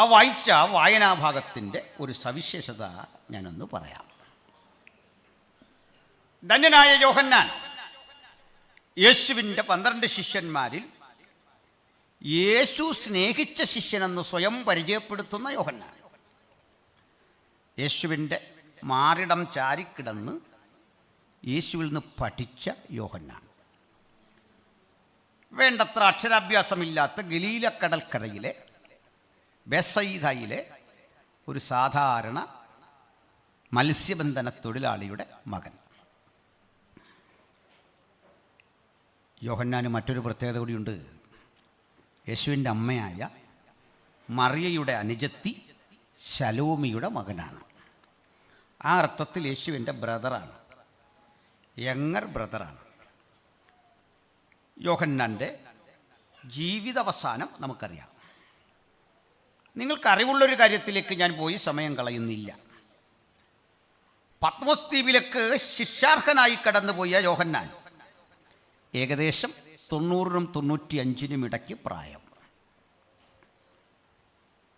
ആ വായിച്ച വായനാഭാഗത്തിൻ്റെ ഒരു സവിശേഷത ഞാനൊന്ന് പറയാം. ധന്യനായ യോഹന്നാൻ യേശുവിൻ്റെ 12 ശിഷ്യന്മാരിൽ യേശു സ്നേഹിച്ച ശിഷ്യനെന്ന് സ്വയം പരിചയപ്പെടുത്തുന്ന യോഹന്നാൻ. യേശുവിൻ്റെ മാറിടം ചാരിക്കിടന്ന് യേശുവിൽ നിന്ന് പഠിച്ച യോഹന്നാൻ. വേണ്ടത്ര അക്ഷരാഭ്യാസമില്ലാത്ത ഗലീലക്കടൽക്കരയിലെ ബെസയിദയിലെ ഒരു സാധാരണ മത്സ്യബന്ധന തൊഴിലാളിയുടെ മകൻ. യോഹന്നാന് മറ്റൊരു പ്രത്യേകത കൂടിയുണ്ട്. യേശുവിൻ്റെ അമ്മയായ മറിയയുടെ അനുജത്തി ശലോമിയുടെ മകനാണ്. ആ അർത്ഥത്തിൽ യേശുവിൻ്റെ ബ്രദറാണ്, യങ്ങർ ബ്രദറാണ്. യോഹന്നാൻ്റെ ജീവിതാവസാനം നമുക്കറിയാം. നിങ്ങൾക്കറിവുള്ളൊരു കാര്യത്തിലേക്ക് ഞാൻ പോയി സമയം കളയുന്നില്ല. പത്മോസ് ദ്വീപിലേക്ക് ശിക്ഷാർഹനായി കടന്നുപോയ യോഹന്നാൻ ഏകദേശം 90-നും 95-നും ഇടയ്ക്ക് പ്രായം.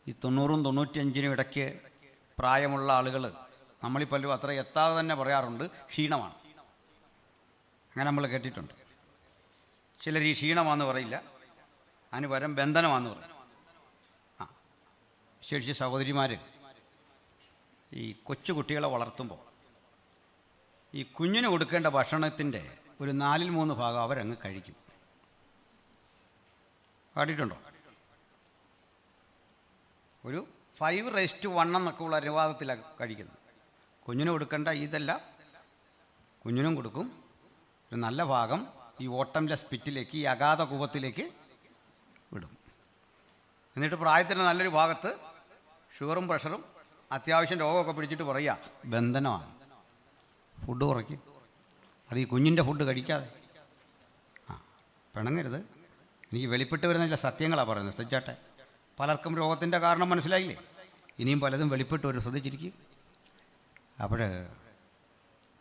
ഈ 90-നും 95-നും ഇടയ്ക്ക് പ്രായമുള്ള ആളുകൾ നമ്മളിപ്പോഴും അത്ര എത്താതെ തന്നെ പറയാറുണ്ട് ക്ഷീണമാണ്. അങ്ങനെ നമ്മൾ കേട്ടിട്ടുണ്ട്. ചിലർ ഈ ക്ഷീണമാണെന്ന് പറയില്ല, അതിന് പകരം ബന്ധനമാണെന്ന് പറയും. വിശേഷിച്ച് സഹോദരിമാർ ഈ കൊച്ചുകുട്ടികളെ വളർത്തുമ്പോൾ ഈ കുഞ്ഞിന് കൊടുക്കേണ്ട ഭക്ഷണത്തിൻ്റെ ഒരു 4/3 ഭാഗം അവരങ്ങ് കഴിക്കും. കാട്ടിട്ടുണ്ടോ? ഒരു 5:1 എന്നൊക്കെ ഉള്ള അനുപാതത്തിലാണ് കഴിക്കുന്നത്. കുഞ്ഞിന് കൊടുക്കേണ്ട ഇതെല്ലാം കുഞ്ഞിനും കൊടുക്കും. ഒരു നല്ല ഭാഗം ഈ ഓട്ടംലെ സ്പിറ്റിലേക്ക്, ഈ അഗാധ കൂപത്തിലേക്ക് വിടും. എന്നിട്ട് പ്രായത്തിൻ്റെ നല്ലൊരു ഭാഗത്ത് ഷുഗറും പ്രഷറും അത്യാവശ്യം രോഗമൊക്കെ പിടിച്ചിട്ട് പറയുക ബന്ധനമാണ്, ഫുഡ് കുറയ്ക്കും. അത് ഈ കുഞ്ഞിൻ്റെ ഫുഡ് കഴിക്കാതെ. പിണങ്ങരുത്, എനിക്ക് വെളിപ്പെട്ട് വരുന്ന ചില സത്യങ്ങളാണ് പറയുന്നത്. ശ്രദ്ധിച്ചാട്ടെ, പലർക്കും രോഗത്തിൻ്റെ കാരണം മനസ്സിലായില്ലേ? ഇനിയും പലതും വെളിപ്പെട്ട് വരും, ശ്രദ്ധിച്ചിരിക്കും. അപ്പോൾ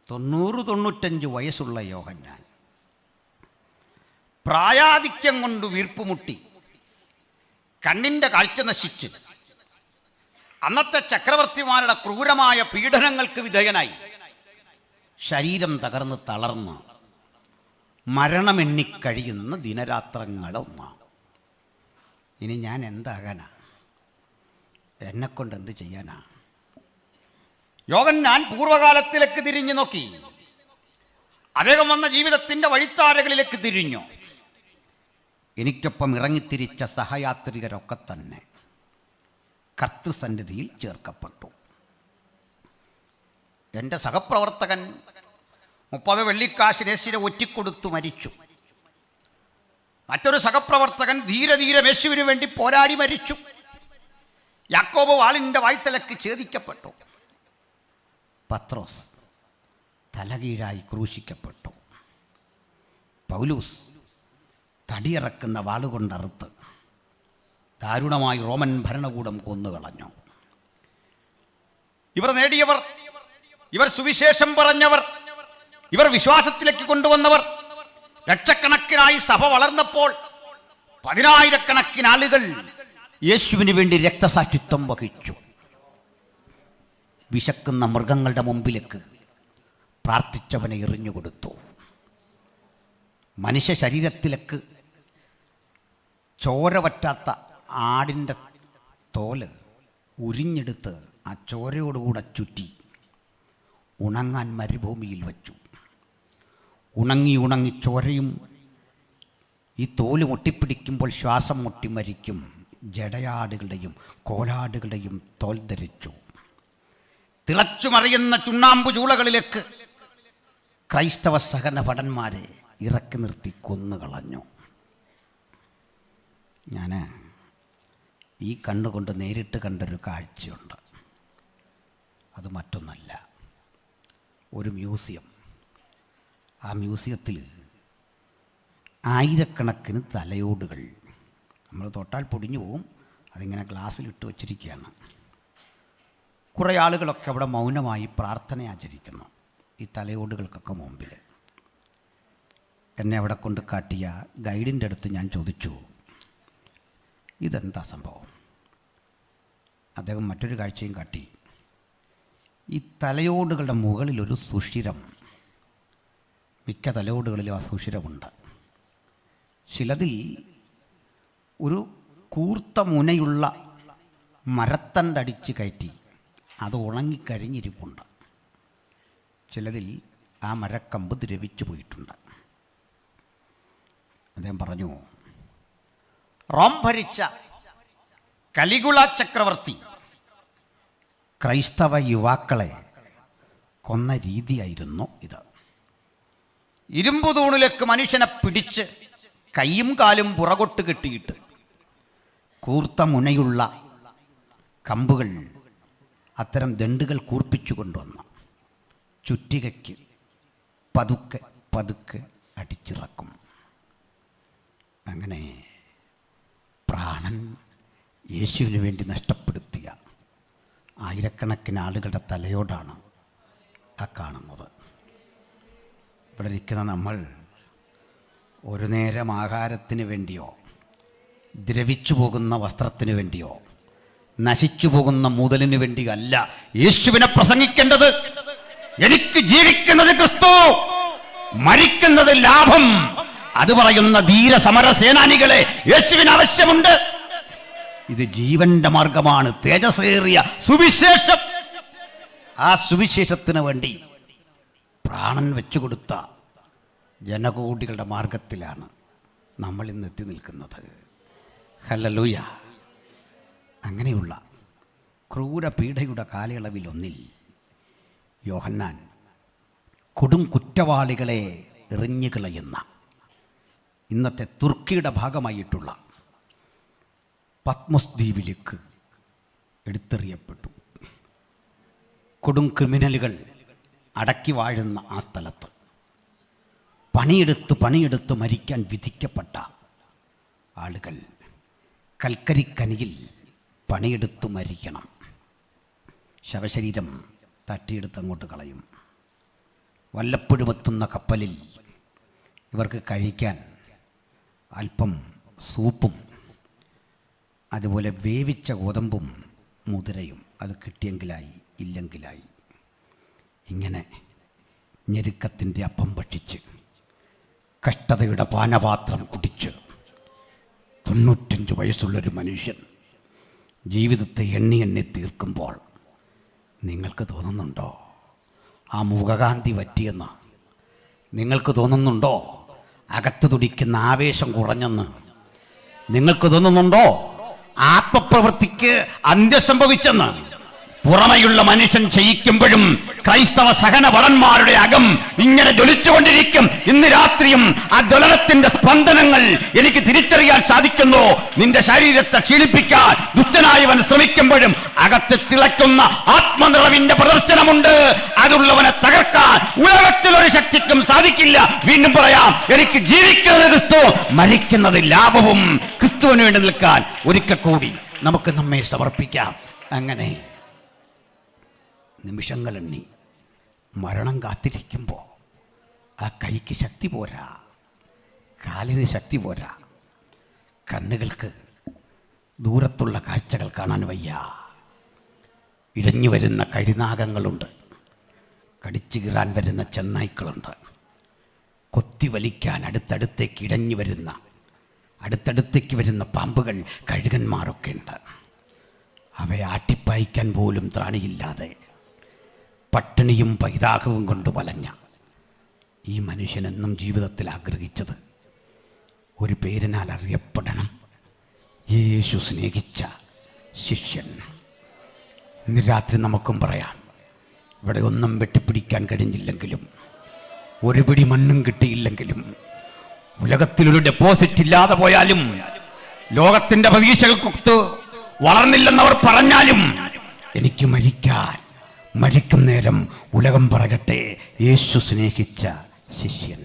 90-95 വയസ്സുള്ള യോഹന്നാൻ പ്രായാധിക്യം കൊണ്ട് വീർപ്പുമുട്ടി, കണ്ണിൻ്റെ കാഴ്ച നശിച്ച്, അന്നത്തെ ചക്രവർത്തിമാരുടെ ക്രൂരമായ പീഡനങ്ങൾക്ക് വിധേയനായി, ശരീരം തകർന്ന് തളർന്ന് മരണമെണ്ണിക്കഴിയുന്ന ദിനരാത്രങ്ങളൊന്നാണ്. ഇനി ഞാൻ എന്താകാനാ? എന്നെക്കൊണ്ട് എന്ത് ചെയ്യാനാ? യോഹന്നാൻ പൂർവ്വകാലത്തിലേക്ക് തിരിഞ്ഞു നോക്കി. അദ്ദേഹം വന്ന ജീവിതത്തിൻ്റെ വഴിത്താരകളിലേക്ക് തിരിഞ്ഞു. എനിക്കൊപ്പം ഇറങ്ങിത്തിരിച്ച സഹയാത്രികരൊക്കെ തന്നെ കർത്തൃസന്നിധിയിൽ ചേർക്കപ്പെട്ടു. എൻ്റെ സഹപ്രവർത്തകൻ 30 വെള്ളിക്കാശ് യേശുവിനെ ഒറ്റിക്കൊടുത്തു മരിച്ചു. മറ്റൊരു സഹപ്രവർത്തകൻ ധീരെ യേശുവിന് വേണ്ടി പോരാടി മരിച്ചു. യാക്കോബ് വാളിൻ്റെ വായ്ത്തലക്ക് ഛേദിക്കപ്പെട്ടു. പത്രോസ് തലകീഴായി ക്രൂശിക്കപ്പെട്ടു. പൗലൂസ് തടിയിറക്കുന്ന വാളുകൊണ്ടറുത്ത് ദാരുണമായി റോമൻ ഭരണകൂടം കൊന്നുകളഞ്ഞു. ഇവർ നേടിയവർ, ഇവർ സുവിശേഷം പറഞ്ഞവർ, ഇവർ വിശ്വാസത്തിലേക്ക് കൊണ്ടുവന്നവർ, ലക്ഷക്കണക്കിനായി സഭ വളർന്നപ്പോൾ 10,000-കണക്കിന് ആളുകൾ യേശുവിന് വേണ്ടി രക്തസാക്ഷിത്വം വഹിച്ചു. വിശക്കുന്ന മൃഗങ്ങളുടെ മുമ്പിലേക്ക് പ്രാർത്ഥിച്ചവനെ എറിഞ്ഞുകൊടുത്തു. മനുഷ്യ ശരീരത്തിലേക്ക് ചോര പറ്റാത്ത ആടിൻ്റെ തോല് ഉരിഞ്ഞെടുത്ത് ആ ചോരയോടുകൂടെ ചുറ്റി ഉണങ്ങാൻ മരുഭൂമിയിൽ വച്ചു. ഉണങ്ങി ചോരയും ഈ തോല് മുട്ടിപ്പിടിക്കുമ്പോൾ ശ്വാസം മുട്ടി മരിക്കും. ജടയാടുകളുടെയും കോലാടുകളുടെയും തോൽ ധരിച്ചു. തിളച്ചുമറിയുന്ന ചുണ്ണാമ്പു ചൂളകളിലേക്ക് ക്രൈസ്തവ സഹന ഭടന്മാരെ ഇറക്കി നിർത്തി കൊന്നുകളഞ്ഞു. ഞാൻ ഈ കണ്ണുകൊണ്ട് നേരിട്ട് കണ്ടൊരു കാഴ്ചയുണ്ട്. അത് മറ്റൊന്നല്ല, ഒരു മ്യൂസിയം. ആ മ്യൂസിയത്തിൽ ആയിരക്കണക്കിന് തലയോടുകൾ, നമ്മൾ തൊട്ടാൽ പൊടിഞ്ഞു പോവും, അതിങ്ങനെ ഗ്ലാസ്സിലിട്ട് വച്ചിരിക്കുകയാണ്. കുറേ ആളുകളൊക്കെ അവിടെ മൗനമായി പ്രാർത്ഥന ആചരിക്കുന്നു ഈ തലയോടുകൾക്കൊക്കെ മുമ്പിൽ. എന്നെ അവിടെ കൊണ്ട് കാട്ടിയ ഗൈഡിൻ്റെ അടുത്ത് ഞാൻ ചോദിച്ചു, ഇതെന്താ സംഭവം? അദ്ദേഹം മറ്റൊരു കാഴ്ചയും കാട്ടി. ഈ തലയോടുകളുടെ മുകളിലൊരു സുഷിരം, മിക്ക തലയോടുകളിലും ആ സുഷിരമുണ്ട്. ചിലതിൽ ഒരു കൂർത്ത മുനയുള്ള മരത്തണ്ടടിച്ച് കയറ്റി അത് ഉണങ്ങിക്കരിഞ്ഞിരിപ്പുണ്ട്. ചിലതിൽ ആ മരക്കമ്പ് ദ്രവിച്ചു പോയിട്ടുണ്ട്. അദ്ദേഹം പറഞ്ഞു, റോം ഭരിച്ച കലിഗുള ചക്രവർത്തി ക്രൈസ്തവ യുവാക്കളെ കൊന്ന രീതിയായിരുന്നു ഇത്. ഇരുമ്പു തൂണിലേക്ക് മനുഷ്യനെ പിടിച്ച് കൈയും കാലും പുറകൊട്ട് കെട്ടിയിട്ട് കൂർത്ത മുനയുള്ള കമ്പുകൾ, അത്തരം ദണ്ടുകൾ കൂർപ്പിച്ചു കൊണ്ടുവന്ന് ചുറ്റികയ്ക്ക് പതുക്കെ പതുക്കെ അടിച്ചിറക്കും. അങ്ങനെ പ്രാണൻ യേശുവിന് വേണ്ടി നഷ്ടപ്പെടുത്തിയ ആയിരക്കണക്കിന് ആളുകളുടെ തലയോടാണ് ആ കാണുന്നത്. ഇവിടെ ഇരിക്കുന്ന നമ്മൾ ഒരു നേരം ആഹാരത്തിന് വേണ്ടിയോ, ദ്രവിച്ചു പോകുന്ന വസ്ത്രത്തിന് വേണ്ടിയോ, നശിച്ചു പോകുന്ന മുതലിന് വേണ്ടിയോ അല്ല യേശുവിനെ പ്രസംഗിക്കേണ്ടത്. എനിക്ക് ജീവിക്കുന്നത് ക്രിസ്തു, മരിക്കുന്നത് ലാഭം. അത് പറയുന്ന ധീര സമര സേനാനികളെ യേശുവിന് ആവശ്യമുണ്ട്. ഇത് ജീവന്റെ മാർഗമാണ്, തേജസ്സേറിയ സുവിശേഷം. ആ സുവിശേഷത്തിന് വേണ്ടി പ്രാണൻ വെച്ചുകൊടുത്ത ജനകോടികളുടെ മാർഗത്തിലാണ് നമ്മൾ ഇന്ന് എത്തി നിൽക്കുന്നത്. ഹല്ലേലൂയ. അങ്ങനെയുള്ള ക്രൂര പീഡയുടെ കാലയളവിലൊന്നിൽ യോഹന്നാൻ കൊടും കുറ്റവാളികളെ എറിഞ്ഞു കളയുന്ന, ഇന്നത്തെ തുർക്കിയുടെ ഭാഗമായിട്ടുള്ള പത്മോസ് ദ്വീപിലേക്ക് എടുത്തെറിയപ്പെട്ടു. കൊടും ക്രിമിനലുകൾ അടക്കി വാഴുന്ന ആ സ്ഥലത്ത് പണിയെടുത്ത് മരിക്കാൻ വിധിക്കപ്പെട്ട ആളുകൾ കൽക്കരിക്കനിയിൽ പണിയെടുത്ത് മരിക്കണം. ശവശരീരം തട്ടിയെടുത്ത് അങ്ങോട്ട് കളയും. വല്ലപ്പോഴും എത്തുന്ന കപ്പലിൽ ഇവർക്ക് കഴിക്കാൻ അല്പം സൂപ്പും അതുപോലെ വേവിച്ച ഗോതമ്പും മുതിരയും അത് കിട്ടിയെങ്കിലായി, ഇല്ലെങ്കിലായി. ഇങ്ങനെ ഞെരുക്കത്തിൻ്റെ അപ്പം ഭക്ഷിച്ച് കഷ്ടതയുടെ പാനപാത്രം കുടിച്ച് 95 വയസ്സുള്ളൊരു മനുഷ്യൻ ജീവിതത്തെ എണ്ണി തീർക്കുമ്പോൾ നിങ്ങൾക്ക് തോന്നുന്നുണ്ടോ ആ മുഖകാന്തി പറ്റിയെന്ന്? നിങ്ങൾക്ക് തോന്നുന്നുണ്ടോ അകത്ത് തുടിക്കുന്ന ആവേശം കുറഞ്ഞെന്ന്? നിങ്ങൾക്ക് തോന്നുന്നുണ്ടോ ആത്മപ്രവൃത്തിക്ക് അന്ത്യം സംഭവിച്ചെന്ന്? പുറമെയുള്ള മനുഷ്യൻ ചെയ്യിക്കുമ്പോഴും ക്രൈസ്തവ സഹന ഭടന്മാരുടെ അകം ഇങ്ങനെ ജ്വലിച്ചുകൊണ്ടിരിക്കും. ഇന്ന് രാത്രിയും ആ ജ്വലനത്തിന്റെ സ്പന്ദനങ്ങൾ എനിക്ക് തിരിച്ചറിയാൻ സാധിക്കുന്നു. നിന്റെ ശരീരത്തെ ക്ഷീണിപ്പിക്കാൻ ദുഷ്ടനായവൻ ശ്രമിക്കുമ്പോഴും അകത്ത് തിളയ്ക്കുന്ന ആത്മനിറവിന്റെ പ്രദർശനമുണ്ട്. അതുള്ളവനെ തകർക്കാൻ ഉലകത്തിലൊരു ശക്തിക്കും സാധിക്കില്ല. വീണ്ടും പറയാം, എനിക്ക് ജീവിക്കുന്നത് ക്രിസ്തു, മരിക്കുന്നത് ലാഭവും. ക്രിസ്തുവിന് വേണ്ടി നിൽക്കാൻ ഒരിക്കൽ കൂടി നമുക്ക് നമ്മെ സമർപ്പിക്കാം. അങ്ങനെ നിമിഷങ്ങളെണ്ണി മരണം കാത്തിരിക്കുമ്പോൾ ആ കൈക്ക് ശക്തി പോരാ, കാലിന് ശക്തി പോരാ, കണ്ണുകൾക്ക് ദൂരത്തുള്ള കാഴ്ചകൾ കാണാൻ വയ്യ. ഇഴഞ്ഞു വരുന്ന കരിനാഗങ്ങളുണ്ട്, കടിച്ചു കീറാൻ വരുന്ന ചെന്നായ്ക്കളുണ്ട്, കൊത്തി വലിക്കാൻ അടുത്തടുത്തേക്ക് വരുന്ന പാമ്പുകൾ, കഴുകന്മാരൊക്കെ ഉണ്ട്. അവയെ ആട്ടിപ്പായിക്കാൻ പോലും ത്രാണിയില്ലാതെ പട്ടിണിയും പൈതാഹവും കൊണ്ട് വലഞ്ഞ ഈ മനുഷ്യനെന്നും ജീവിതത്തിൽ ആഗ്രഹിച്ചത് ഒരു പേരിനാൽ അറിയപ്പെടണം, യേശു സ്നേഹിച്ച ശിഷ്യൻ. ഇന്ന് രാത്രി നമുക്കും പറയാം, ഇവിടെ ഒന്നും വെട്ടിപ്പിടിക്കാൻ കഴിഞ്ഞില്ലെങ്കിലും, ഒരു പിടി മണ്ണും കിട്ടിയില്ലെങ്കിലും, ഉലകത്തിലൊരു ഡെപ്പോസിറ്റ് ഇല്ലാതെ പോയാലും, ലോകത്തിൻ്റെ പ്രതീക്ഷകൾക്കൊത്ത് വളർന്നില്ലെന്നവർ പറഞ്ഞാലും, എനിക്ക് മരിക്കും നേരം ഉലകം പറയട്ടെ യേശു സ്നേഹിച്ച ശിഷ്യൻ.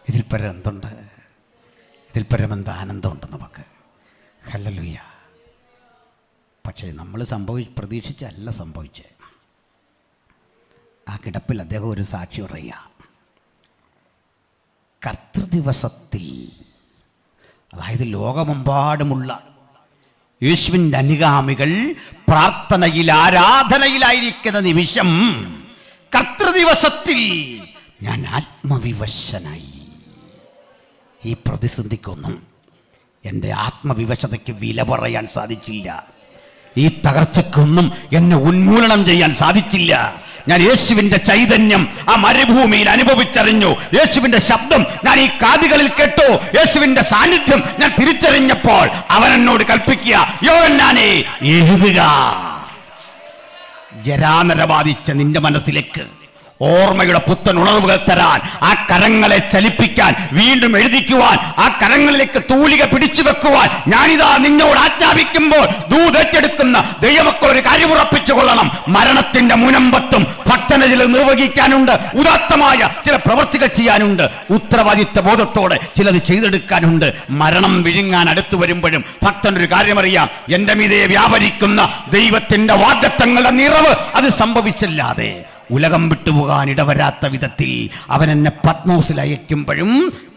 ഇതിൽ പരം എന്തുണ്ട്? ഇതിൽ പരം എന്ത് ആനന്ദമുണ്ട് നമുക്ക്? ഹല്ലേലൂയ. പക്ഷേ നമ്മൾ പ്രതീക്ഷിച്ചല്ല സംഭവിച്ചത്. ആ കിടപ്പിൽ അദ്ദേഹം ഒരു സാക്ഷി പറയുക. കർത്തൃദിവസത്തിൽ, അതായത് ലോകമെമ്പാടുമുള്ള യേശുവിൻ്റെ അനുഗാമികൾ പ്രാർത്ഥനയിൽ ആരാധനയിലായിരിക്കുന്ന നിമിഷം കർത്തൃദിവസത്തിൽ ഞാൻ ആത്മവിവശനായി. ഈ പ്രതിസന്ധിക്കൊന്നും എൻ്റെ ആത്മവിവശതയ്ക്ക് വില പറയാൻ സാധിച്ചില്ല. ഈ തകർച്ചയ്ക്കൊന്നും എന്നെ ഉന്മൂലനം ചെയ്യാൻ സാധിച്ചില്ല. ഞാൻ യേശുവിൻ്റെ ചൈതന്യം ആ മരുഭൂമിയിൽ അനുഭവിച്ചറിഞ്ഞു. യേശുവിൻ്റെ ശബ്ദം ഞാൻ ഈ കാതുകളിൽ കേട്ടു. യേശുവിൻ്റെ സാന്നിധ്യം ഞാൻ തിരിച്ചറിഞ്ഞപ്പോൾ അവൻ എന്നോട് കൽപ്പിക്കുക, യോഹന്നാനേ എഴുതുക. ജരാനര ബാധിച്ച നിന്റെ മനസ്സിലേക്ക് ഓർമ്മയുടെ പുത്തൻ ഉണർവുകൾ തരാൻ, ആ കരങ്ങളെ ചലിപ്പിക്കാൻ, വീണ്ടും എഴുതിക്കുവാൻ, ആ കരങ്ങളിലേക്ക് തൂലിക പിടിച്ചു വെക്കുവാൻ ഞാനിതാ നിന്നോട് ആജ്ഞാപിക്കുമ്പോൾ ദൂതേറ്റെടുക്കുന്ന ദൈവമക്കൾ ഒരു കാര്യം ഉറപ്പിച്ചു കൊള്ളണം. മരണത്തിന്റെ മുനമ്പത്തും ഭക്തനെ ചില നിർവഹിക്കാനുണ്ട്, ഉദാത്തമായ ചില പ്രവൃത്തികൾ ചെയ്യാനുണ്ട്, ഉത്തരവാദിത്വ ബോധത്തോടെ ചിലത് ചെയ്തെടുക്കാനുണ്ട്. മരണം വിഴുങ്ങാൻ അടുത്തു വരുമ്പോഴും ഭക്തനൊരു കാര്യമറിയാം, എന്റെ മീതെ വ്യാപരിക്കുന്ന ദൈവത്തിന്റെ വാഗ്ദത്തങ്ങളുടെ നിറവ് അത് സംഭവിച്ചില്ലാതെ ഉലകം വിട്ടുപോകാൻ ഇടവരാത്ത വിധത്തിൽ അവൻ എന്നെ പത്മോസിൽ അയക്കുമ്പോഴും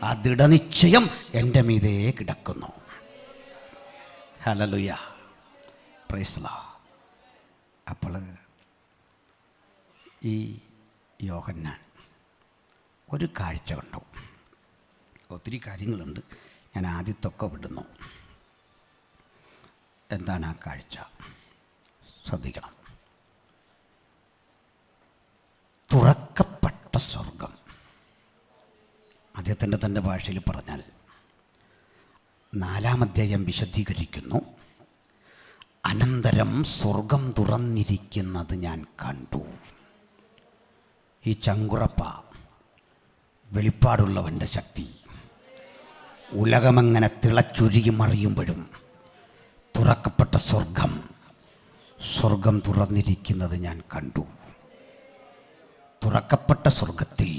ആ ദൃഢനിശ്ചയം എൻ്റെ മീതെ കിടക്കുന്നു. Hallelujah, praise the Lord. അപ്പോൾ ഈ യോഹന്നാൻ ഒരു കാഴ്ച കണ്ടു. ഒത്തിരി കാര്യങ്ങളുണ്ട്, ഞാൻ ആദ്യത്തൊക്കെ വിടുന്നു. എന്താണ് ആ കാഴ്ച? ശ്രദ്ധിക്കണം. തുറക്കപ്പെട്ട സ്വർഗം. അദ്ദേഹത്തിൻ്റെ തൻ്റെ ഭാഷയിൽ പറഞ്ഞാൽ 4-ാം അധ്യായം വിശദീകരിക്കുന്നു. അനന്തരം സ്വർഗം തുറന്നിരിക്കുന്നത് ഞാൻ കണ്ടു. ഈ ചങ്കുറപ്പ വെളിപ്പാടുള്ളവൻ്റെ ശക്തി. ഉലകമങ്ങനെ തിളച്ചുരുകി മറിയുമ്പോഴും തുറക്കപ്പെട്ട സ്വർഗം തുറന്നിരിക്കുന്നത് ഞാൻ കണ്ടു. തുറക്കപ്പെട്ട സ്വർഗത്തിൽ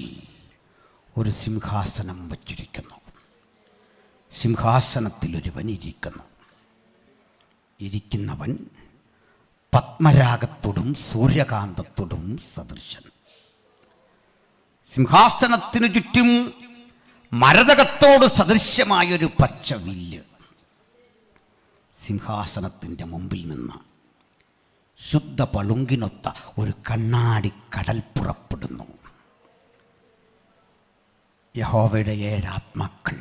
ഒരു സിംഹാസനം വച്ചിരിക്കുന്നു. സിംഹാസനത്തിൽ ഒരുവൻ ഇരിക്കുന്നു. ഇരിക്കുന്നവൻ പത്മരാഗത്തോടും സൂര്യകാന്തത്തോടും സദൃശൻ. സിംഹാസനത്തിനു ചുറ്റും മരതകത്തോട് സദൃശ്യമായൊരു പച്ച വില്ല്. സിംഹാസനത്തിൻ്റെ മുമ്പിൽ നിന്ന് ശുദ്ധ പളുങ്കിനൊത്ത ഒരു കണ്ണാടി കടൽ പുറപ്പെടുന്നു. യഹോവയുടെ 7 ആത്മാക്കൾ,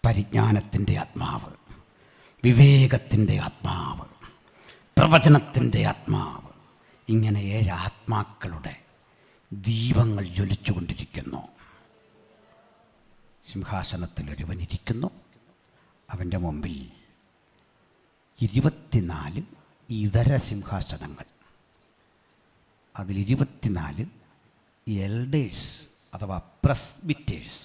പരിജ്ഞാനത്തിൻ്റെ ആത്മാവ്, വിവേകത്തിൻ്റെ ആത്മാവ്, പ്രവചനത്തിൻ്റെ ആത്മാവ്, ഇങ്ങനെ 7 ആത്മാക്കളുടെ ദീപങ്ങൾ ജ്വലിച്ചുകൊണ്ടിരിക്കുന്നു. സിംഹാസനത്തിൽ ഒരുവൻ ഇരിക്കുന്നു. അവൻ്റെ മുമ്പിൽ 24 ഇതര സിംഹാസനങ്ങൾ. അതിൽ 24 എൽഡേഴ്സ് അഥവാ പ്രസ്ബിറ്റേഴ്സ്.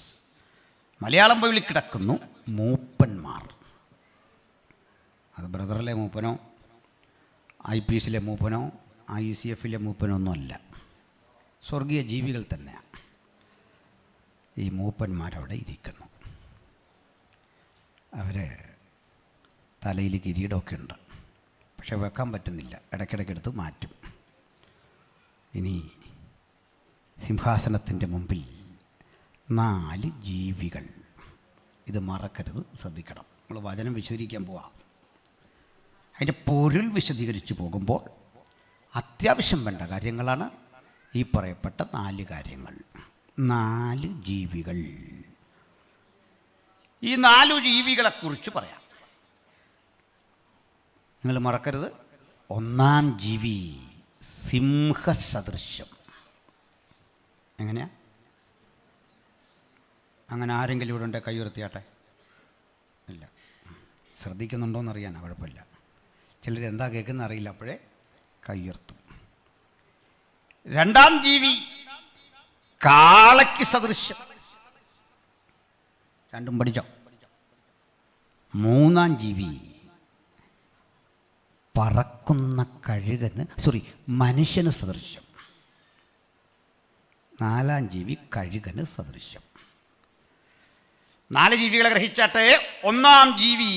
മലയാളം ബൈബിളിൽ കിടക്കുന്നു മൂപ്പന്മാർ. അത് ബ്രദറിലെ മൂപ്പനോ IPSലെ മൂപ്പനോ ICFലെ മൂപ്പനോ ഒന്നുമല്ല, സ്വർഗീയ ജീവികൾ തന്നെയാണ്. ഈ മൂപ്പന്മാരവിടെ ഇരിക്കുന്നു. അവർ തലയിൽ കിരീടമൊക്കെ ഉണ്ട്, പക്ഷെ വെക്കാൻ പറ്റുന്നില്ല, ഇടയ്ക്കിടയ്ക്ക് എടുത്ത് മാറ്റും. ഇനി സിംഹാസനത്തിൻ്റെ മുമ്പിൽ 4 ജീവികൾ. ഇത് മറക്കരുത്, ശ്രദ്ധിക്കണം. നമ്മൾ വചനം വിശദീകരിക്കാൻ പോവാം. അതിൻ്റെ പൊരുൾ വിശദീകരിച്ച് പോകുമ്പോൾ അത്യാവശ്യം വേണ്ട കാര്യങ്ങളാണ് ഈ പറയപ്പെട്ട 4 കാര്യങ്ങൾ. 4 ജീവികൾ. ഈ 4 ജീവികളെക്കുറിച്ച് പറയാം. നിങ്ങൾ മറക്കരുത്, 1-ാം ജീവി സിംഹസദൃശ്യം. എങ്ങനെയാ? അങ്ങനെ ആരെങ്കിലും ഇവിടെ ഉണ്ടെ കൈ ഉയർത്തിയാട്ടെ. ഇല്ല, ശ്രദ്ധിക്കുന്നുണ്ടോയെന്നറിയാനാ, കുഴപ്പമില്ല. ചിലർ എന്താ കേൾക്കുന്ന അറിയില്ല, അപ്പോഴേ കൈ ഉയർത്തും. 2-ാം ജീവി കാളയ്ക്ക് സദൃശ്യം. രണ്ടും പഠിച്ചോ. 3-ാം ജീവി പറക്കുന്ന കഴുകന് മനുഷ്യന് സദൃശ്യം. 4-ാം ജീവി കഴുകന് സദൃശ്യം. 4 ജീവികളെ ഗ്രഹിച്ചാട്ടെ. 1-ാം ജീവി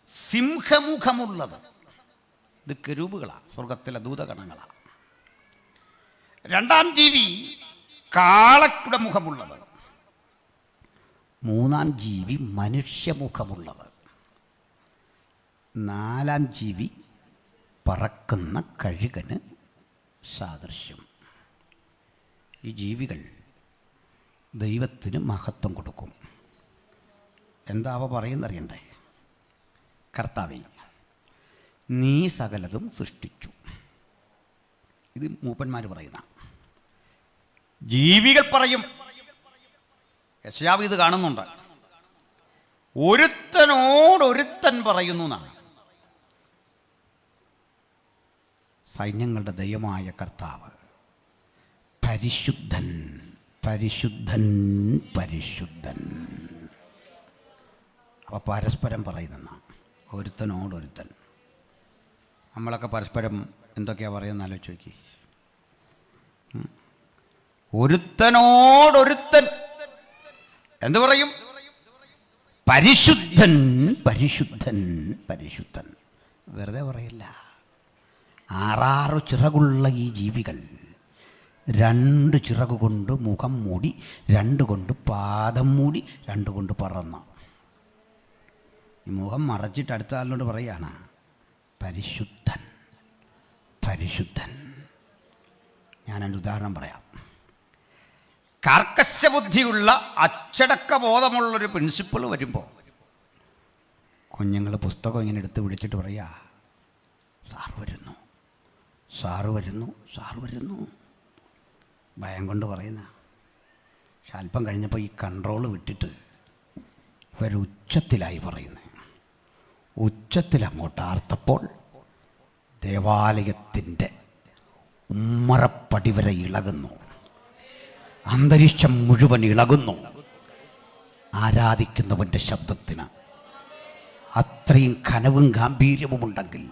സിംഹമുഖമുള്ളത്. ഇത് കെരൂബുകളാണ്, സ്വർഗത്തിലെ ദൂതഗണങ്ങളാണ്. 2-ാം ജീവി കാളയുടെ മുഖമുള്ളത്. 3-ാം ജീവി മനുഷ്യമുഖമുള്ളത്. നാലാം ജീവി പറക്കുന്ന കഴുകന് സാദൃശ്യം. ഈ ജീവികൾ ദൈവത്തിന് മഹത്വം കൊടുക്കും. എന്താ അവ പറയുന്നറിയണ്ടേ? കർത്താവേ, നീ സകലതും സൃഷ്ടിച്ചു. ഇത് മൂപ്പന്മാർ പറയുന്ന. ജീവികൾ പറയും, യെശയ്യാവ് ഇത് കാണുന്നുണ്ട്, ഒരുത്തനോടൊരുത്തൻ പറയുന്നു എന്നാണ്. സൈന്യങ്ങളുടെ ദൈവമായ കർത്താവ് പരിശുദ്ധൻ, പരിശുദ്ധൻ, പരിശുദ്ധൻ. അപ്പോൾ പരസ്പരം പറയുന്ന ഒരുത്തനോടൊരുത്തൻ. നമ്മളൊക്കെ പരസ്പരം എന്തൊക്കെയാണ് പറയുന്നത് ആലോചിച്ച് നോക്കി. ഒരുത്തനോടൊരുത്തൻ എന്ത് പറയും? പരിശുദ്ധൻ, പരിശുദ്ധൻ, പരിശുദ്ധൻ. വെറുതെ പറയില്ല. 6 ചിറകുള്ള ഈ ജീവികൾ 2 ചിറക് കൊണ്ട് മുഖം മൂടി, 2 കൊണ്ട് പാദം മൂടി, 2 കൊണ്ട് പറന്ന. ഈ മുഖം മറച്ചിട്ട് അടുത്ത ആളിനോട് പറയാണ് പരിശുദ്ധൻ, പരിശുദ്ധൻ. ഞാനൊരു ഉദാഹരണം പറയാം. കാർക്കശ്യബുദ്ധിയുള്ള അച്ചടക്ക ബോധമുള്ളൊരു പ്രിൻസിപ്പൾ വരുമ്പോൾ കുഞ്ഞുങ്ങൾ പുസ്തകം ഇങ്ങനെ എടുത്ത് പിടിച്ചിട്ട് പറയുക, സാറ് വരുന്നു, സാറ് വരുന്നു, സാറ് വരുന്നു. ഭയം കൊണ്ട് പറയുന്ന. പക്ഷെ അല്പം കഴിഞ്ഞപ്പോൾ ഈ കൺട്രോൾ വിട്ടിട്ട് ഇവരുച്ചത്തിലായി പറയുന്നത്. ഉച്ചത്തിൽ അങ്ങോട്ട് ആർത്തപ്പോൾ ദേവാലയത്തിൻ്റെ ഉമ്മറപ്പടി വരെ ഇളകുന്നു. അന്തരീക്ഷം മുഴുവൻ ഇളകുന്നു. ആരാധിക്കുന്നവൻ്റെ ശബ്ദത്തിന് അത്രയും കനവും ഗാംഭീര്യവുമുണ്ടെങ്കിൽ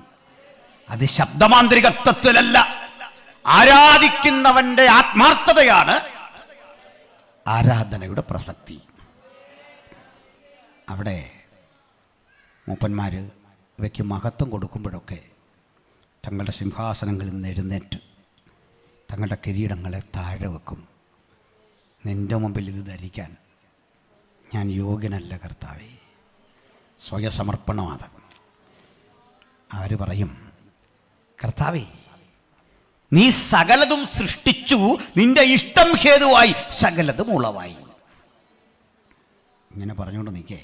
അത് ശബ്ദമാന്ത്രികത്വത്തിലല്ല, ആരാധിക്കുന്നവൻ്റെ ആത്മാർത്ഥതയാണ് ആരാധനയുടെ പ്രസക്തി. അവിടെ മൂപ്പന്മാർ ഇവയ്ക്ക് മഹത്വം കൊടുക്കുമ്പോഴൊക്കെ തങ്ങളുടെ സിംഹാസനങ്ങളിൽ നിന്ന് എഴുന്നേറ്റ് തങ്ങളുടെ കിരീടങ്ങളെ താഴെ വെക്കും. നിൻ്റെ മുമ്പിൽ ഇത് ധരിക്കാൻ ഞാൻ യോഗ്യനല്ല കർത്താവേ. സ്വയസമർപ്പണമാണ്. അവർ പറയും, കർത്താവേ, നീ സകലതും സൃഷ്ടിച്ചു, നിന്റെ ഇഷ്ടം ഹേതുവായി സകലതും ഉളവായി. ഇങ്ങനെ പറഞ്ഞുകൊണ്ട് നിൽക്കേ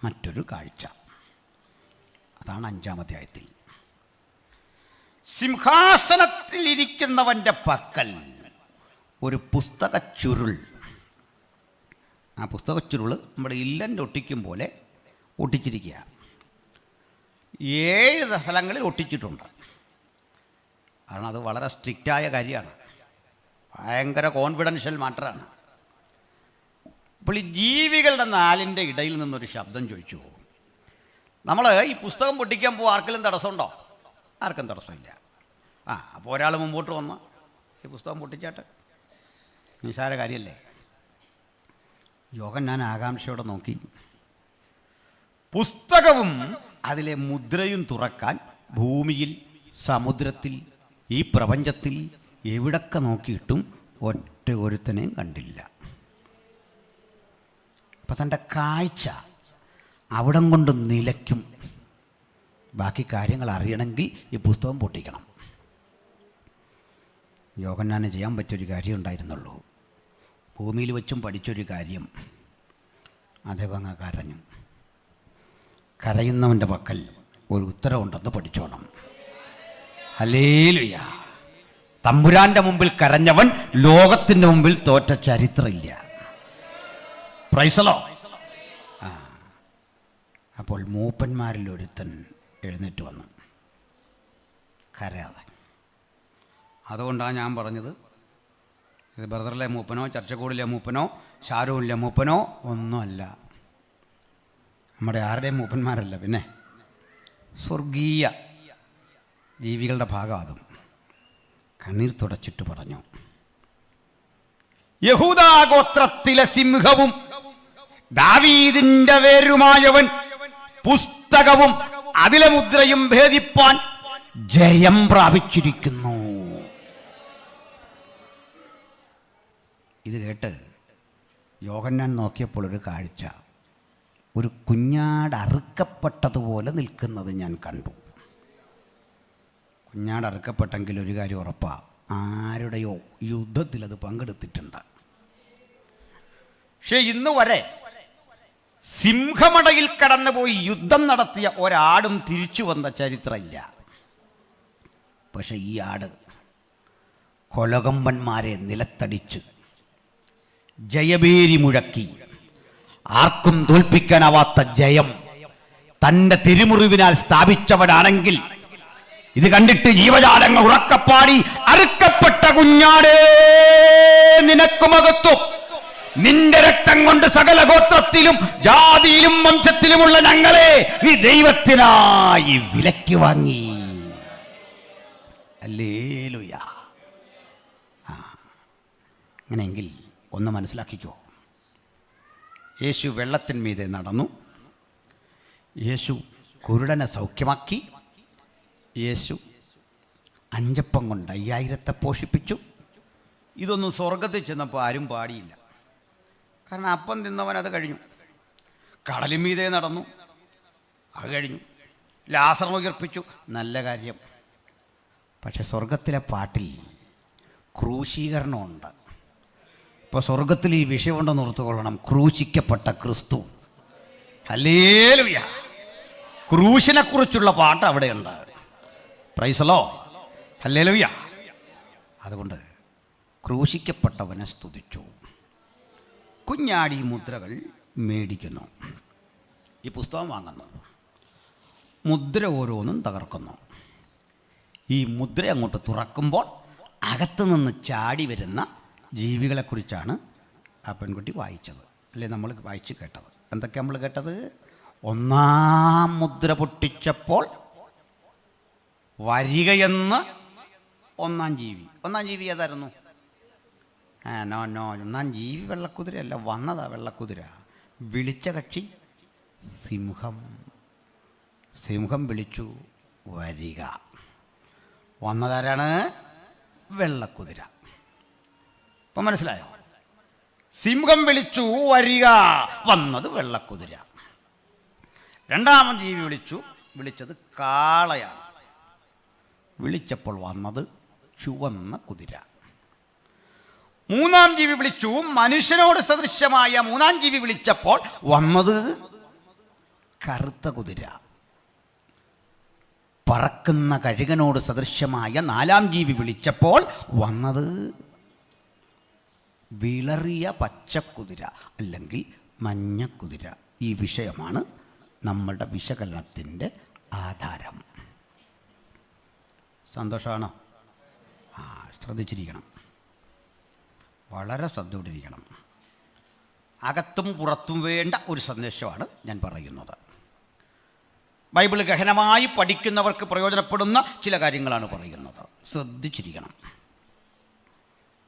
മറ്റൊരു കാഴ്ച. അതാണ് 5-ാം അധ്യായത്തിൽ. സിംഹാസനത്തിലിരിക്കുന്നവൻ്റെ പക്കൽ ഒരു പുസ്തക ചുരുൾ. ആ പുസ്തക ചുരുൾ നമ്മുടെ ഇല്ലൻ്റെ ഒട്ടിക്കും പോലെ ഒട്ടിച്ചിരിക്കുക. 7 സ്ഥലങ്ങളിൽ ഒട്ടിച്ചിട്ടുണ്ട്. കാരണം അത് വളരെ സ്ട്രിക്റ്റായ കാര്യമാണ്, ഭയങ്കര കോൺഫിഡൻഷ്യൽ മാറ്ററാണ്. അപ്പോൾ ഈ ജീവികളുടെ 4ൻ്റെ ഇടയിൽ നിന്നൊരു ശബ്ദം ചോദിച്ചു. നമ്മൾ ഈ പുസ്തകം പൊട്ടിക്കാൻ പോകുമ്പോൾ ആർക്കെങ്കിലും തടസ്സമുണ്ടോ? ആർക്കും തടസ്സമില്ല. അപ്പോൾ ഒരാൾ മുമ്പോട്ട് വന്ന് ഈ പുസ്തകം പൊട്ടിച്ചാട്ട്, നിസ്സാര കാര്യമല്ലേ. യോഹന്നാൻ ആകാംക്ഷയോടെ നോക്കി. പുസ്തകവും അതിലെ മുദ്രയും തുറക്കാൻ ഭൂമിയിൽ, സമുദ്രത്തിൽ, ഈ പ്രപഞ്ചത്തിൽ എവിടൊക്കെ നോക്കിയിട്ടും ഒറ്റ ഒരുത്തനെയും കണ്ടില്ല. അപ്പം തൻ്റെ കാഴ്ച അവിടം കൊണ്ട് നിലയ്ക്കും. ബാക്കി കാര്യങ്ങൾ അറിയണമെങ്കിൽ ഈ പുസ്തകം പൊട്ടിക്കണം. യോഹന്നാന് ചെയ്യാൻ പറ്റിയൊരു കാര്യം ഉണ്ടായിരുന്നുള്ളൂ. ഭൂമിയിൽ വെച്ചും പഠിച്ചൊരു കാര്യം. അദ്ദേഹം അങ്ങ് കരഞ്ഞു. കരയുന്നവൻ്റെ പക്കൽ ഒരു ഉത്തരവുണ്ടെന്ന് പഠിച്ചോണം. ഹല്ലേലൂയ. തമ്പുരാൻ്റെ മുമ്പിൽ കരഞ്ഞവൻ ലോകത്തിൻ്റെ മുമ്പിൽ തോറ്റ ചരിത്രമില്ല. Praise the Lord. അപ്പോൾ മൂപ്പന്മാരിൽ ഒരുത്തൻ എഴുന്നേറ്റ് വന്നു, കരയാതെ. അതുകൊണ്ടാണ് ഞാൻ പറഞ്ഞത്, ഇത് ബ്രദറിലെ മൂപ്പനോ ചർച്ചക്കൂടിലെ മൂപ്പനോ ഷാരൂണിലെ മൂപ്പനോ ഒന്നുമല്ല, നമ്മുടെ ആരുടെയും മൂപ്പന്മാരല്ല, പിന്നെ സ്വർഗീയ ജീവികളുടെ ഭാഗം. അതും കണ്ണീർ തുടച്ചിട്ട് പറഞ്ഞു, യഹൂദാ ഗോത്രത്തിലെ സിംഹവും ദാവീദിന്റെ വേരുമായവൻ പുസ്തകവും അതിലെ മുദ്രയും ഭേദിപ്പാൻ ജയം പ്രാപിച്ചിരിക്കുന്നു. ഇത് കേട്ട് യോഹന്നാൻ നോക്കിയപ്പോൾ ഒരു കാഴ്ച. ഒരു കുഞ്ഞാട് അറുക്കപ്പെട്ടതുപോലെ നിൽക്കുന്നത് ഞാൻ കണ്ടു. കുഞ്ഞാട് അറുക്കപ്പെട്ടെങ്കിൽ ഒരു കാര്യം ഉറപ്പാണ്, ആരുടെയോ യുദ്ധത്തിൽ അത് പങ്കെടുത്തിട്ടുണ്ട്. പക്ഷേ ഇന്ന് വരെ സിംഹമടയിൽ കടന്നുപോയി യുദ്ധം നടത്തിയ ഒരാടും തിരിച്ചു വന്ന ചരിത്രമില്ല. പക്ഷെ ഈ ആട് കൊലകമ്പന്മാരെ നിലത്തടിച്ച് ജയഭേരി മുഴക്കി, ആർക്കും തോൽപ്പിക്കാനാവാത്ത ജയം തൻ്റെ തിരുമുറിവിനാൽ സ്ഥാപിച്ചവനാണെങ്കിൽ ഇത് കണ്ടിട്ട് ജീവജാലങ്ങൾ ഉറക്കപ്പാടി, അറുക്കപ്പെട്ട കുഞ്ഞാടേ നിനക്കുമകത്തും നിന്റെ രക്തം കൊണ്ട് സകല ഗോത്രത്തിലും ജാതിയിലും വംശത്തിലുമുള്ള ഞങ്ങളെ നീ ദൈവത്തിനായി വിലയ്ക്ക് വാങ്ങി. ഹല്ലേലൂയ. അങ്ങനെയെങ്കിൽ ഒന്ന് മനസ്സിലാക്കിക്കോ, യേശു വെള്ളത്തിന്മീതെ നടന്നു, യേശു കുരുടനെ സൗഖ്യമാക്കി, യേശു 5 അപ്പം കൊണ്ട് 5000 പോഷിപ്പിച്ചു. ഇതൊന്നും സ്വർഗത്തിൽ ചെന്നപ്പോൾ ആരും പാടിയില്ല, കാരണം അപ്പം തിന്നവൻ അത് കഴിഞ്ഞു. കടലിന്മീതെ നടന്നു, അത് കഴിഞ്ഞു. ലാസറിനെ ഉയർപ്പിച്ചു, നല്ല കാര്യം. പക്ഷെ സ്വർഗത്തിലെ പാട്ടിൽ ക്രൂശീകരണമുണ്ട്. ഇപ്പോൾ സ്വർഗത്തിൽ ഈ വിഷയമുണ്ടെന്ന് ഓർത്തുകൊള്ളണം, ക്രൂശിക്കപ്പെട്ട ക്രിസ്തു. ഹല്ലേലൂയ. ക്രൂശിനെ കുറിച്ചുള്ള പാട്ട് അവിടെയുണ്ട്. Praise the Lord. ഹല്ലേലൂയ. അതുകൊണ്ട് ക്രൂശിക്കപ്പെട്ടവനെ സ്തുതിച്ചു. കുഞ്ഞാടി മുദ്രകൾ മേടിക്കുന്നു, ഈ പുസ്തകം വാങ്ങുന്നു, മുദ്ര ഓരോന്നും തകർക്കുന്നു. ഈ മുദ്ര അങ്ങോട്ട് തുറക്കുമ്പോൾ അകത്തു നിന്ന് ചാടി വരുന്ന ജീവികളെക്കുറിച്ചാണ് ആ പെൺകുട്ടി വായിച്ചത്, അല്ലേ? നമ്മൾ വായിച്ച് കേട്ടത് എന്തൊക്കെയാണ് നമ്മൾ കേട്ടത്? 1-ാം മുദ്ര പൊട്ടിച്ചപ്പോൾ വരികയെന്ന് 1-ാം ജീവി. 1-ാം ജീവി ഏതായിരുന്നു? നോ 1-ാം ജീവി വെള്ളക്കുതിരയല്ല, വന്നതാ വെള്ളക്കുതിര. വിളിച്ച കക്ഷി സിംഹം. സിംഹം വിളിച്ചു വരിക. വന്നതാരാണ്? വെള്ളക്കുതിര. ഇപ്പം മനസ്സിലായോ? സിംഹം വിളിച്ചു വരിക, വന്നത് വെള്ളക്കുതിര. 2-ാമൻ ജീവി വിളിച്ചത് കാളയാണ്. വിളിച്ചപ്പോൾ വന്നത് ചുവന്ന കുതിര. 3-ാം ജീവി വിളിച്ചു, മനുഷ്യനോട് സദൃശ്യമായ 3-ാം ജീവി വിളിച്ചപ്പോൾ വന്നത് കറുത്ത കുതിര. പറക്കുന്ന കഴുകനോട് സദൃശ്യമായ 4-ാം ജീവി വിളിച്ചപ്പോൾ വന്നത് വിളറിയ പച്ചക്കുതിര അല്ലെങ്കിൽ മഞ്ഞക്കുതിര. ഈ വിഷയമാണ് നമ്മളുടെ വിശകലനത്തിൻ്റെ ആധാരം. സന്തോഷമാണോ? ശ്രദ്ധിച്ചിരിക്കണം, വളരെ ശ്രദ്ധയോടിരിക്കണം. അകത്തും പുറത്തും വേണ്ട ഒരു സന്ദേശമാണ് ഞാൻ പറയുന്നത്. ബൈബിൾ ഗഹനമായി പഠിക്കുന്നവർക്ക് പ്രയോജനപ്പെടുന്ന ചില കാര്യങ്ങളാണ് പറയുന്നത്. ശ്രദ്ധിച്ചിരിക്കണം.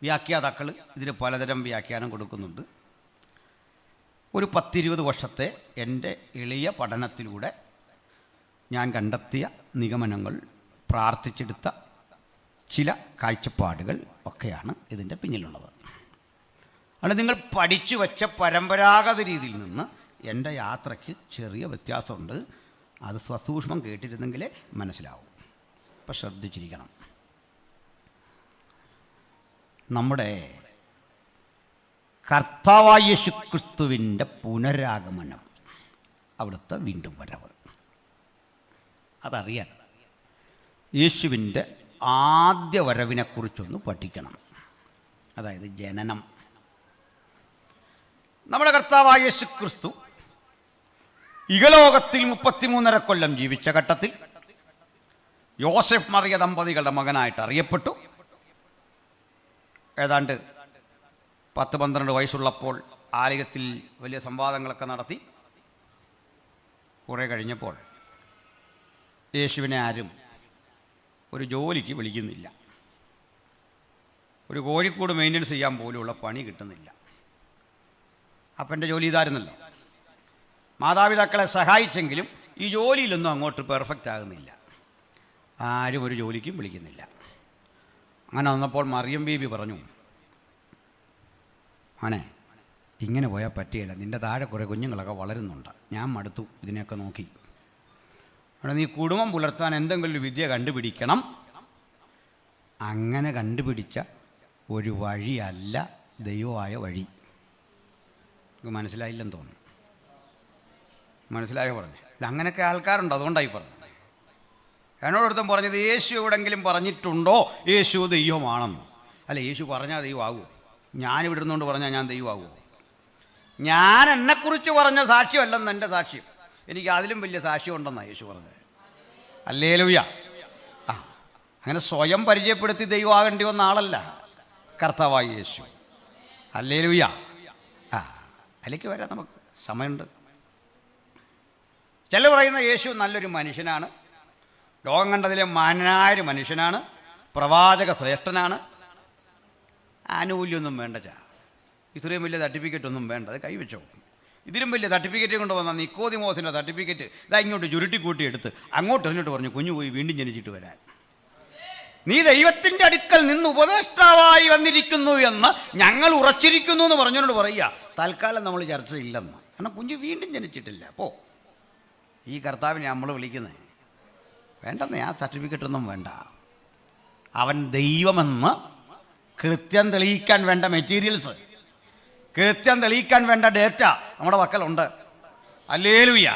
വ്യാഖ്യാതാക്കൾ ഇതിന് പലതരം വ്യാഖ്യാനം കൊടുക്കുന്നുണ്ട്. ഒരു 10-20 വർഷത്തെ എൻ്റെ എളിയ പഠനത്തിലൂടെ ഞാൻ കണ്ടെത്തിയ നിഗമനങ്ങൾ, പ്രാർത്ഥിച്ചെടുത്ത ചില കാഴ്ചപ്പാടുകൾ ഒക്കെയാണ് ഇതിൻ്റെ പിന്നിലുള്ളത്. അതുകൊണ്ട് നിങ്ങൾ പഠിച്ചു വച്ച പരമ്പരാഗത രീതിയിൽ നിന്ന് എൻ്റെ യാത്രയ്ക്ക് ചെറിയ വ്യത്യാസമുണ്ട്. അത് സസൂക്ഷ്മം കേട്ടിരുന്നെങ്കിലേ മനസ്സിലാവും. അപ്പം ശ്രദ്ധിച്ചിരിക്കണം. നമ്മുടെ കർത്താവായ യേശുക്രിസ്തുവിൻ്റെ പുനരാഗമനം, അവിടുത്തെ വീണ്ടും വരവ്, അതറിയാൻ യേശുവിൻ്റെ ആദ്യ വരവിനെക്കുറിച്ചൊന്ന് പഠിക്കണം. അതായത് ജനനം. നമ്മുടെ കർത്താവായ യേശുക്രിസ്തു ഇഹലോകത്തിൽ 33.5 കൊല്ലം ജീവിച്ച ഘട്ടത്തിൽ യോസെഫ് മറിയ ദമ്പതികളുടെ മകനായിട്ട് അറിയപ്പെട്ടു. ഏതാണ്ട് 10-12 വയസ്സുള്ളപ്പോൾ ആലയത്തിൽ വലിയ സംവാദങ്ങളൊക്കെ നടത്തി. കുറേ കഴിഞ്ഞപ്പോൾ യേശുവിനെ ആരും ഒരു ജോലിക്ക് വിളിക്കുന്നില്ല. ഒരു കോഴിക്കൂട് മെയിൻ്റനൻസ് ചെയ്യാൻ പോലുള്ള പണി കിട്ടുന്നില്ല. അപ്പൻ്റെ ജോലി ഇതായിരുന്നല്ലോ. മാതാപിതാക്കളെ സഹായിച്ചെങ്കിലും ഈ ജോലിയിലൊന്നും അങ്ങോട്ട് പെർഫെക്റ്റ് ആകുന്നില്ല. ആരും ഒരു ജോലിക്കും വിളിക്കുന്നില്ല. അങ്ങനെ വന്നപ്പോൾ മറിയം ബീബി പറഞ്ഞു, മോനെ ഇങ്ങനെ പോയാൽ പറ്റുകയില്ല, നിൻ്റെ താഴെ കുറേ കുഞ്ഞുങ്ങളൊക്കെ വളരുന്നുണ്ട്, ഞാൻ മടുത്തു ഇതിനെയൊക്കെ നോക്കി. അവിടെ നീ കുടുംബം പുലർത്താൻ എന്തെങ്കിലും ഒരു വിദ്യ കണ്ടുപിടിക്കണം. അങ്ങനെ കണ്ടുപിടിച്ച ഒരു വഴിയല്ല ദൈവമായ വഴി. നിങ്ങൾക്ക് മനസ്സിലായില്ലെന്ന് തോന്നുന്നു. മനസ്സിലായോ പറഞ്ഞു? അല്ല, അങ്ങനെയൊക്കെ ആൾക്കാരുണ്ട്, അതുകൊണ്ടായി പറഞ്ഞു. എന്നോടൊരുത്തം പറഞ്ഞത് യേശു എവിടെങ്കിലും പറഞ്ഞിട്ടുണ്ടോ യേശു ദൈവമാണെന്ന്. അല്ല, യേശു പറഞ്ഞാൽ ദൈവമാകുമോ? ഞാനിവിടെ ഇരുന്നുകൊണ്ട് പറഞ്ഞാൽ ഞാൻ ദൈവമാകുമോ? ഞാൻ എന്നെക്കുറിച്ച് പറഞ്ഞ സാക്ഷ്യമല്ലെന്ന് എൻ്റെ സാക്ഷ്യം. എനിക്ക് അതിലും വലിയ സാക്ഷ്യം ഉണ്ടെന്നാണ് യേശു പറഞ്ഞത്. ഹല്ലേലൂയ. ആ, അങ്ങനെ സ്വയം പരിചയപ്പെടുത്തി ദൈവമാകേണ്ടി വന്ന ആളല്ല കർത്താവായ യേശു. ഹല്ലേലൂയ. ആ, അതിലേക്ക് വരാം, നമുക്ക് സമയമുണ്ട്. ചില പറയുന്ന യേശു നല്ലൊരു മനുഷ്യനാണ്, ലോകം കണ്ടതിലെ മാന്യനായൊരു മനുഷ്യനാണ്, പ്രവാചക ശ്രേഷ്ഠനാണ്. ആനുകൂല്യമൊന്നും വേണ്ട ചാ, ഇത്രയും വലിയ സർട്ടിഫിക്കറ്റൊന്നും വേണ്ട, അത് കൈവച്ചോ. ഇതിലും വലിയ സർട്ടിഫിക്കറ്റ് കൊണ്ട് വന്ന നിക്കോദിമോസിൻ്റെ സർട്ടിഫിക്കറ്റ് ഇതാ ഇങ്ങോട്ട് ചുരുട്ടിക്കൂട്ടി എടുത്ത് അങ്ങോട്ട് എറിഞ്ഞിട്ട് പറഞ്ഞു, കുഞ്ഞു പോയി വീണ്ടും ജനിച്ചിട്ട് വരാൻ. നീ ദൈവത്തിൻ്റെ അടുക്കൽ നിന്ന് ഉപദേഷ്ടാവായി വന്നിരിക്കുന്നു എന്ന് ഞങ്ങൾ ഉറച്ചിരിക്കുന്നു എന്ന് പറഞ്ഞോട് പറയുക. തൽക്കാലം നമ്മൾ ചർച്ചയില്ലെന്ന്, കാരണം കുഞ്ഞു വീണ്ടും ജനിച്ചിട്ടില്ല. അപ്പോൾ ഈ കർത്താവിനെ നമ്മൾ വിളിക്കുന്നത് വേണ്ടെന്നേ, ആ സർട്ടിഫിക്കറ്റൊന്നും വേണ്ട. അവൻ ദൈവമെന്ന് കൃത്യം തെളിയിക്കാൻ വേണ്ട മെറ്റീരിയൽസ്, കൃത്യം തെളിയിക്കാൻ വേണ്ട ഡേറ്റ നമ്മുടെ പക്കലുണ്ട്. ഹല്ലേലൂയ.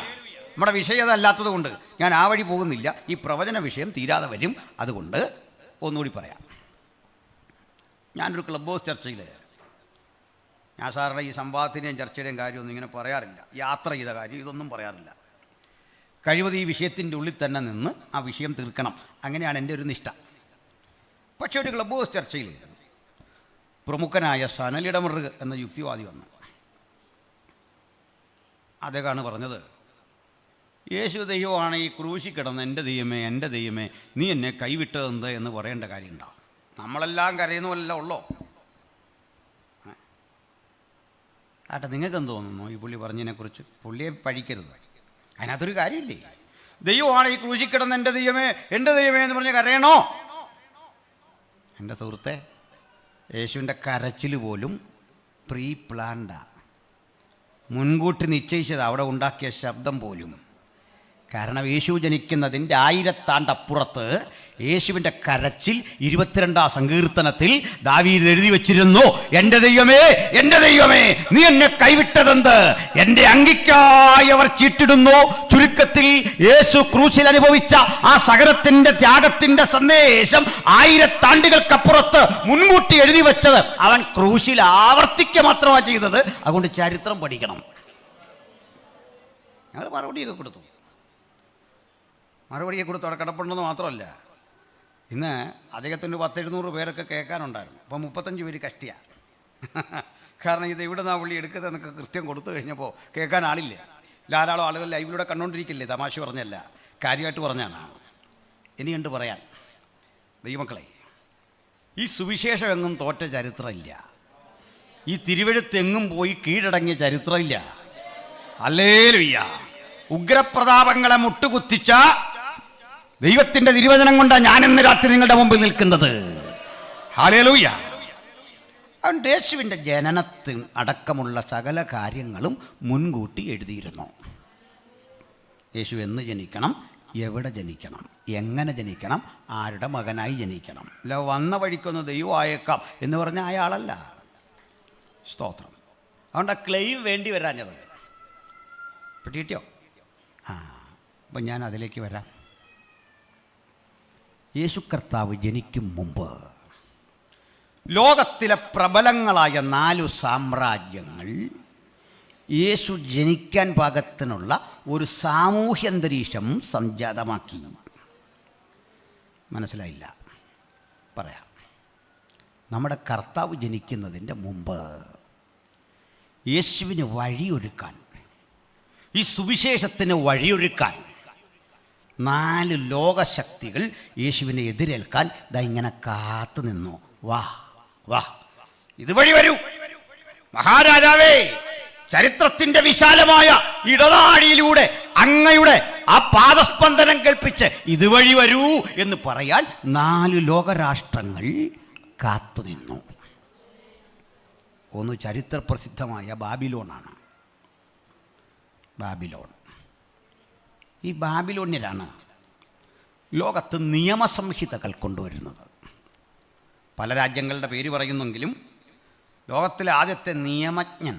നമ്മുടെ വിഷയം അതല്ലാത്തത് കൊണ്ട് ഞാൻ ആ വഴി പോകുന്നില്ല. ഈ പ്രവചന വിഷയം തീരാതെ വരും, അതുകൊണ്ട് ഒന്നുകൂടി പറയാം. ഞാനൊരു ക്ലബ് ഹൗസ് ചർച്ചയിൽ, ഞാൻ സാറിന് ഈ സംവാദത്തിൻ്റെയും ചർച്ചയുടെയും കാര്യമൊന്നും ഇങ്ങനെ പറയാറില്ല, യാത്ര ചെയ്ത കാര്യം ഇതൊന്നും പറയാറില്ല. കഴിവത് ഈ വിഷയത്തിൻ്റെ ഉള്ളിൽ തന്നെ നിന്ന് ആ വിഷയം തീർക്കണം, അങ്ങനെയാണ് എൻ്റെ ഒരു നിഷ്ഠ. പക്ഷേ ഒരു ക്ലബ് ഹൗസ് ചർച്ചയിൽ പ്രമുഖനായ സനലിടമറുക എന്ന യുക്തിവാദി വന്നു. അദ്ദേഹമാണ് പറഞ്ഞത്, യേശു ദൈവമാണ് ഈ ക്രൂശി കിടന്ന് എൻ്റെ ദൈവമേ എൻ്റെ ദൈവമേ നീ എന്നെ കൈവിട്ടതെന്ത് എന്ന് പറയേണ്ട കാര്യമുണ്ടാവും. നമ്മളെല്ലാം കരയുന്നതല്ല ഉള്ളോ? ആട്ടെ, നിങ്ങൾക്കെന്ത് തോന്നുന്നു ഈ പുള്ളി പറഞ്ഞതിനെക്കുറിച്ച്? പുള്ളിയെ പഴിക്കരുത്, അതിനകത്തൊരു കാര്യമില്ലേ. ദൈവമാണ് ഈ ക്രൂശി കിടന്ന് എൻ്റെ ദൈവമേ എന്ന് പറഞ്ഞ് കരയണോ? എൻ്റെ സുഹൃത്തെ, യേശുവിൻ്റെ കരച്ചിൽ പോലും പ്രീ പ്ലാൻഡാ, മുൻകൂട്ടി നിശ്ചയിച്ചത്, അവിടെ ഉണ്ടാക്കിയ ശബ്ദം പോലും. കാരണം യേശു ജനിക്കുന്നതിൻ്റെ 1000 ആണ്ടപ്പുറത്ത് യേശുവിൻ്റെ കരച്ചിൽ 22-ാം സങ്കീർത്തനത്തിൽ ദാവീദ് എഴുതി വച്ചിരുന്നു, എൻ്റെ ദൈവമേ നീ എന്നെ കൈവിട്ടതെന്ത്, എൻ്റെ അങ്കിക്കായി അവർ ചീട്ടിടുന്നു. ചുരുക്കത്തിൽ യേശു ക്രൂശിൽ അനുഭവിച്ച ആ സകലത്തിൻ്റെ ത്യാഗത്തിൻ്റെ സന്ദേശം 1000 ആണ്ടുകൾക്കപ്പുറത്ത് മുൻകൂട്ടി എഴുതി വെച്ചത് അവൻ ക്രൂശിൽ ആവർത്തിക്കുക മാത്രമാണ് ചെയ്തത്. അതുകൊണ്ട് ചരിത്രം പഠിക്കണം. ഞങ്ങൾ മറുപടിയൊക്കെ കൊടുത്തു അവിടെ കിടപ്പുണ്ടെന്ന് മാത്രമല്ല, ഇന്ന് അദ്ദേഹത്തിന് 10-700 പേരൊക്കെ കേൾക്കാനുണ്ടായിരുന്നു. അപ്പം 35 പേര് കഷ്ടിയാണ്. കാരണം ഇത് ഇവിടെ നിന്നാ പുള്ളി എടുക്കുന്നതെന്നൊക്കെ കൃത്യം കൊടുത്തു കഴിഞ്ഞപ്പോൾ കേൾക്കാൻ ആളില്ല. ധാരാളം ആളുകൾ ലൈവിലൂടെ കണ്ടുകൊണ്ടിരിക്കില്ലേ, തമാശ പറഞ്ഞല്ല, കാര്യമായിട്ട് പറഞ്ഞാണ്. ഇനിയുണ്ട് പറയാൻ. ദൈവമക്കളെ, ഈ സുവിശേഷം എങ്ങും തോറ്റ ചരിത്രമില്ല, ഈ തിരുവെഴുത്തെങ്ങും പോയി കീഴടങ്ങിയ ചരിത്രമില്ല. ഹല്ലേലൂയ. ഉഗ്രപ്രതാപങ്ങളെ മുട്ടുകുത്തിച്ച ദൈവത്തിൻ്റെ തിരുവചനം കൊണ്ടാണ് ഞാൻ ഇന്ന് രാത്രി നിങ്ങളുടെ മുമ്പിൽ നിൽക്കുന്നത്. ഹല്ലേലൂയ. അതുകൊണ്ട് യേശുവിൻ്റെ ജനനത്തിൽ അടക്കമുള്ള സകല കാര്യങ്ങളും മുൻകൂട്ടി എഴുതിയിരുന്നു. യേശു എന്ന് ജനിക്കണം, എവിടെ ജനിക്കണം, എങ്ങനെ ജനിക്കണം, ആരുടെ മകനായി ജനിക്കണം. അല്ല വന്ന വഴിക്കൊന്ന് ദൈവമായേക്കാം എന്ന് പറഞ്ഞ അയാളല്ല. സ്തോത്രം. അതുകൊണ്ട് ആ ക്ലെയിം വേണ്ടി വരാഞ്ഞത് പിടിയോ? അപ്പം ഞാൻ അതിലേക്ക് വരാം. യേശു കർത്താവ് ജനിക്കും മുമ്പ് ലോകത്തിലെ പ്രബലങ്ങളായ 4 സാമ്രാജ്യങ്ങൾ യേശു ജനിക്കാൻ പാകത്തിനുള്ള ഒരു സാമൂഹ്യന്തരീക്ഷം സംജാതമാക്കി. മനസ്സിലായില്ല? പറയാം. നമ്മുടെ കർത്താവ് ജനിക്കുന്നതിൻ്റെ മുമ്പ് യേശുവിന് വഴിയൊരുക്കാൻ, ഈ സുവിശേഷത്തിന് വഴിയൊരുക്കാൻ 4 ലോകശക്തികൾ യേശുവിനെ എതിരേൽക്കാൻ ഇങ്ങനെ കാത്തു നിന്നു. വാ വാ, ഇതുവഴി വരൂ മഹാരാജാവേ, ചരിത്രത്തിന്റെ വിശാലമായ ഇടനാഴിയിലൂടെ അങ്ങയുടെ ആ പാദസ്പന്ദനം കേൾപ്പിച്ച് ഇതുവഴി വരൂ എന്ന് പറയാൻ 4 ലോകരാഷ്ട്രങ്ങൾ കാത്തുനിന്നു. ഒന്ന് ചരിത്രപ്രസിദ്ധമായ ബാബിലോണാണ്. ബാബിലോൺ. ഈ ബാബിലോണിലാണ് ലോകത്ത് നിയമസംഹിതകൾ കൊണ്ടുവരുന്നത്. പല രാജ്യങ്ങളുടെ പേര് പറയുന്നെങ്കിലും ലോകത്തിലെ ആദ്യത്തെ നിയമജ്ഞൻ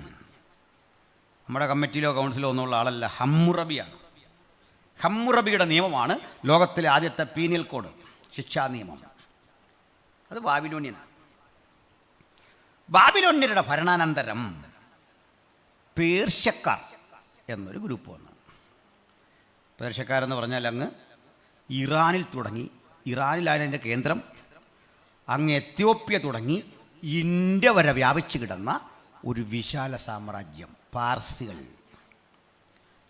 നമ്മുടെ കമ്മിറ്റിയിലോ കൗൺസിലോ ഒന്നുമുള്ള ആളല്ല, ഹമ്മുറബിയാണ്. ഹമ്മുറബിയുടെ നിയമമാണ് ലോകത്തിലെ ആദ്യത്തെ പീനൽ കോഡ്, ശിക്ഷാ നിയമം. അത് ബാബിലോണിയനാണ്. ബാബിലോണ്യരുടെ ഭരണാനന്തരം പേർഷ്യക്കാർ എന്നൊരു ഗ്രൂപ്പ് വന്നു. പേർഷ്യക്കാരെന്ന് പറഞ്ഞാൽ അങ്ങ് ഇറാനിൽ തുടങ്ങി, ഇറാനിലാണ് അതിൻ്റെ കേന്ദ്രം, അങ്ങ് എത്യോപ്യ തുടങ്ങി ഇന്ത്യ വരെ വ്യാപിച്ചു കിടന്ന ഒരു വിശാല സാമ്രാജ്യം പാർസികൾ.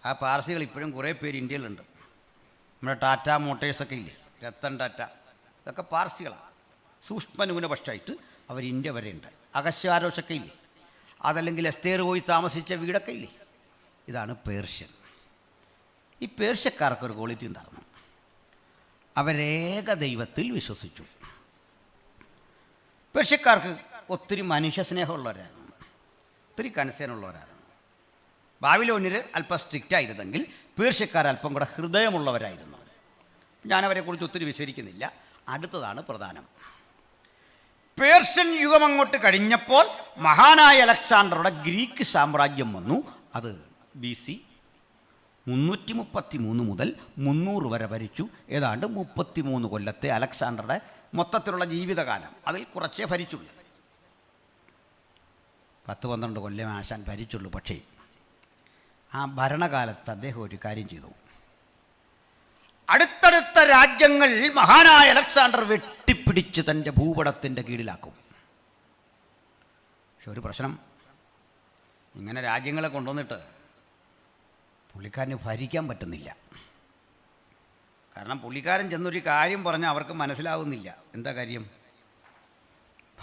ആ പാർസികൾ ഇപ്പോഴും കുറേ പേര് ഇന്ത്യയിലുണ്ട്. നമ്മുടെ ടാറ്റ മോട്ടേഴ്സൊക്കെ ഇല്ലേ, രത്തൻ ടാറ്റ, ഇതൊക്കെ പാർസികളാണ്. സൂക്ഷ്മ ന്യൂനപക്ഷമായിട്ട് അവർ ഇന്ത്യ വരെ ഉണ്ട്. അഗസ്യാരോഷൊക്കെ ഇല്ലേ, അതല്ലെങ്കിൽ എസ്തേർ പോയി താമസിച്ച വീടൊക്കെ ഇല്ലേ, ഇതാണ് പേർഷ്യൻ. ഈ പേർഷ്യക്കാർക്കൊരു ക്വാളിറ്റി ഉണ്ടായിരുന്നു, അവരേക ദൈവത്തിൽ വിശ്വസിച്ചു. പേർഷ്യക്കാർക്ക് ഒത്തിരി മനുഷ്യ സ്നേഹമുള്ളവരായിരുന്നു, ഒത്തിരി കൺസേണുള്ളവരായിരുന്നു. ബാബിലോണ്യർ അല്പം സ്ട്രിക്റ്റ് ആയിരുന്നെങ്കിൽ പേർഷ്യക്കാർ അല്പം കൂടെ ഹൃദയമുള്ളവരായിരുന്നു. ഞാനവരെക്കുറിച്ച് ഒത്തിരി വിശദീകരിക്കുന്നില്ല. അടുത്തതാണ് പ്രധാനം. പേർഷ്യൻ യുഗം അങ്ങോട്ട് കഴിഞ്ഞപ്പോൾ മഹാനായ അലക്സാണ്ടറുടെ ഗ്രീക്ക് സാമ്രാജ്യം വന്നു. അത് BC 333 മുതൽ 300 വരെ ഭരിച്ചു. ഏതാണ്ട് 33 കൊല്ലത്തെ അലക്സാണ്ടറുടെ മൊത്തത്തിലുള്ള ജീവിതകാലം. അതിൽ കുറച്ചേ ഭരിച്ചുള്ളൂ, 10-12 കൊല്ലം ആശാൻ ഭരിച്ചുള്ളൂ. പക്ഷേ ആ ഭരണകാലത്ത് അദ്ദേഹം ഒരു കാര്യം ചെയ്തു. അടുത്തടുത്ത രാജ്യങ്ങൾ മഹാനായ അലക്സാണ്ടർ വെട്ടിപ്പിടിച്ച് തൻ്റെ ഭൂപടത്തിൻ്റെ കീഴിലാക്കും. പക്ഷെ ഒരു പ്രശ്നം, ഇങ്ങനെ രാജ്യങ്ങളെ കൊണ്ടുവന്നിട്ട് പുള്ളിക്കാരന് ഭരിക്കാൻ പറ്റുന്നില്ല. കാരണം പുള്ളിക്കാരൻ ചെന്നൊരു കാര്യം പറഞ്ഞാൽ അവർക്ക് മനസ്സിലാവുന്നില്ല. എന്താ കാര്യം?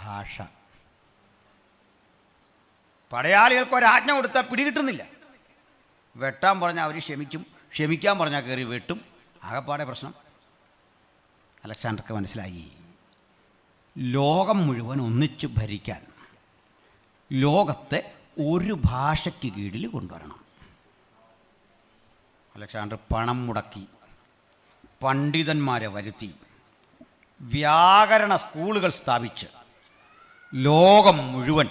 ഭാഷ. പടയാളികൾക്ക് ഒരാജ്ഞ കൊടുത്താൽ പിടികിട്ടുന്നില്ല. വെട്ടാൻ പറഞ്ഞാൽ അവർ ക്ഷമിക്കും, ക്ഷമിക്കാൻ പറഞ്ഞാൽ കയറി വെട്ടും. ആകെപ്പാടെ പ്രശ്നം. അലക്സാണ്ടർക്ക് മനസ്സിലായി, ലോകം മുഴുവൻ ഒന്നിച്ചു ഭരിക്കാൻ ലോകത്തെ ഒരു ഭാഷയ്ക്ക് കീഴിൽ കൊണ്ടുവരണം. അലക്സാണ്ടർ പണം മുടക്കി, പണ്ഡിതന്മാരെ വരുത്തി, വ്യാകരണ സ്കൂളുകൾ സ്ഥാപിച്ച് ലോകം മുഴുവൻ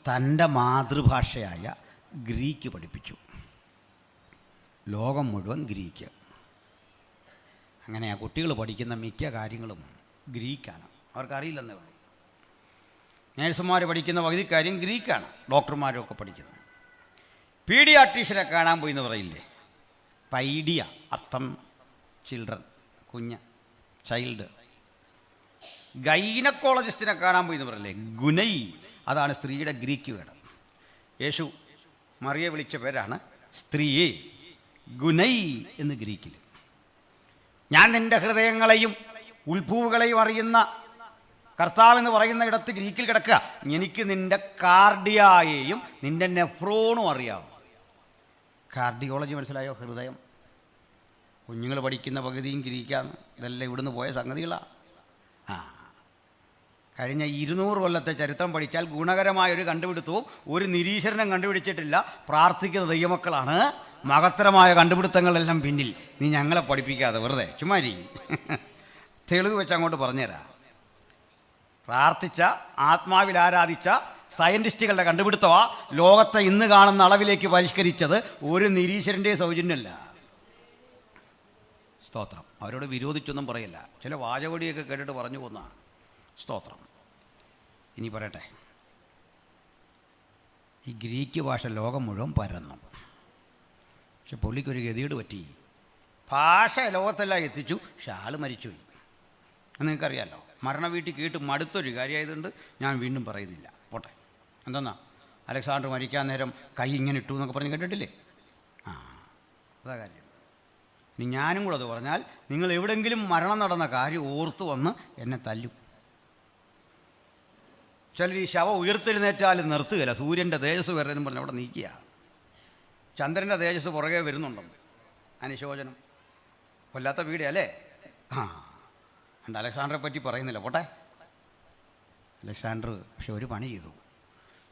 തൻ്റെ മാതൃഭാഷയായ ഗ്രീക്ക് പഠിപ്പിച്ചു. ലോകം മുഴുവൻ ഗ്രീക്ക്. അങ്ങനെ ആ കുട്ടികൾ പഠിക്കുന്ന മിക്ക കാര്യങ്ങളും ഗ്രീക്കാണ്. അവർക്കറിയില്ലെന്നേ ഉള്ളൂ. നേഴ്സുമാർ പഠിക്കുന്ന പകുതി കാര്യം ഗ്രീക്കാണ്. ഡോക്ടർമാരൊക്കെ പഠിക്കുന്നത്. പീഡിയാട്രീഷ്യനെ കാണാൻ പോയി എന്ന് പറയില്ലേ, പൈഡിയ അർത്ഥം ചിൽഡ്രൻ, കുഞ്ഞ്, ചൈൽഡ്. ഗൈനക്കോളജിസ്റ്റിനെ കാണാൻ പോയി എന്ന് പറയില്ലേ, ഗുനൈ, അതാണ് സ്ത്രീയുടെ ഗ്രീക്ക് വേർഡ്. യേശു മറിയെ വിളിച്ച പേരാണ് സ്ത്രീയെ ഗുനൈ എന്ന് ഗ്രീക്കിൽ. ഞാൻ നിൻ്റെ ഹൃദയങ്ങളെയും ഉൾഭൂവുകളെയും അറിയുന്ന കർത്താവെന്ന് പറയുന്ന ഇടത്ത് ഗ്രീക്കിൽ കിടക്കുക. എനിക്ക് നിൻ്റെ കാർഡിയായെയും നിൻ്റെ നെഫ്രോണും അറിയാം. കാർഡിയോളജി മനസ്സിലായോ? ഹൃദയം. കുഞ്ഞുങ്ങൾ പഠിക്കുന്ന പകുതിയും ഗ്രീക്കാണ്. ഇതെല്ലാം ഇവിടുന്ന് പോയ സംഗതികളാണ്. കഴിഞ്ഞ 200 കൊല്ലത്തെ ചരിത്രം പഠിച്ചാൽ ഗുണകരമായൊരു കണ്ടുപിടുത്തവും ഒരു നിരീശ്വരനും കണ്ടുപിടിച്ചിട്ടില്ല. പ്രാർത്ഥിക്കുന്ന ദൈവമക്കളാണ് മഹത്തരമായ കണ്ടുപിടുത്തങ്ങളെല്ലാം പിന്നിൽ. നീ ഞങ്ങളെ പഠിപ്പിക്കാതെ വെറുതെ ചുമ്മാരി തെളിവ് വെച്ച് അങ്ങോട്ട് പറഞ്ഞുതരാം. പ്രാർത്ഥിച്ച, ആത്മാവിൽ ആരാധിച്ച സയൻറ്റിസ്റ്റുകളുടെ കണ്ടുപിടുത്തമാ ലോകത്തെ ഇന്ന് കാണുന്ന അളവിലേക്ക് പരിഷ്കരിച്ചത്. ഒരു നിരീശ്വരൻ്റെ സൗജന്യമല്ല. സ്തോത്രം. അവരോട് വിരോധിച്ചൊന്നും പറയില്ല. ചില വാചകടിയൊക്കെ കേട്ടിട്ട് പറഞ്ഞു പോന്നാണ്. സ്തോത്രം. ഇനി പറയട്ടെ, ഈ ഗ്രീക്ക് ഭാഷ ലോകം മുഴുവൻ പരന്നു. പക്ഷെ പുള്ളിക്കൊരു ഗതികേട് പറ്റി. ഭാഷ ലോകത്തെല്ലാം എത്തിച്ചു, പക്ഷെ ആൾ മരിച്ചുപോയി. നിങ്ങൾക്കറിയാമല്ലോ. മരണ വീട്ടിൽ കേട്ട് മടുത്തൊരു കാര്യമായതുകൊണ്ട് ഞാൻ വീണ്ടും പറയുന്നില്ല. പോട്ടെ. എന്തെന്നാ, അലക്സാണ്ടർ മരിക്കാൻ നേരം കൈ ഇങ്ങനെ ഇട്ടു എന്നൊക്കെ പറഞ്ഞ് കേട്ടിട്ടില്ലേ? അതാ കാര്യം. ഇനി ഞാനും കൂടെ അത് പറഞ്ഞാൽ നിങ്ങൾ എവിടെയെങ്കിലും മരണം നടന്ന കാര്യം ഓർത്ത് വന്ന് എന്നെ തല്ലും. ചിലർ ഈ ശവം ഉയർത്തെഴുന്നേറ്റാലും നിർത്തുകയില്ല. സൂര്യൻ്റെ തേജസ് വരണമെന്ന് പറഞ്ഞ് അവിടെ നീക്കുക. ചന്ദ്രൻ്റെ തേജസ് പുറകെ വരുന്നുണ്ടെന്ന് അനുശോചനം. കൊല്ലാത്ത വീടേ അല്ലേ? അണ്ട് അലക്സാണ്ടറെ പറ്റി പറയുന്നില്ല. പോട്ടെ. അലക്സാണ്ടർ പക്ഷെ ഒരു പണി ചെയ്തു.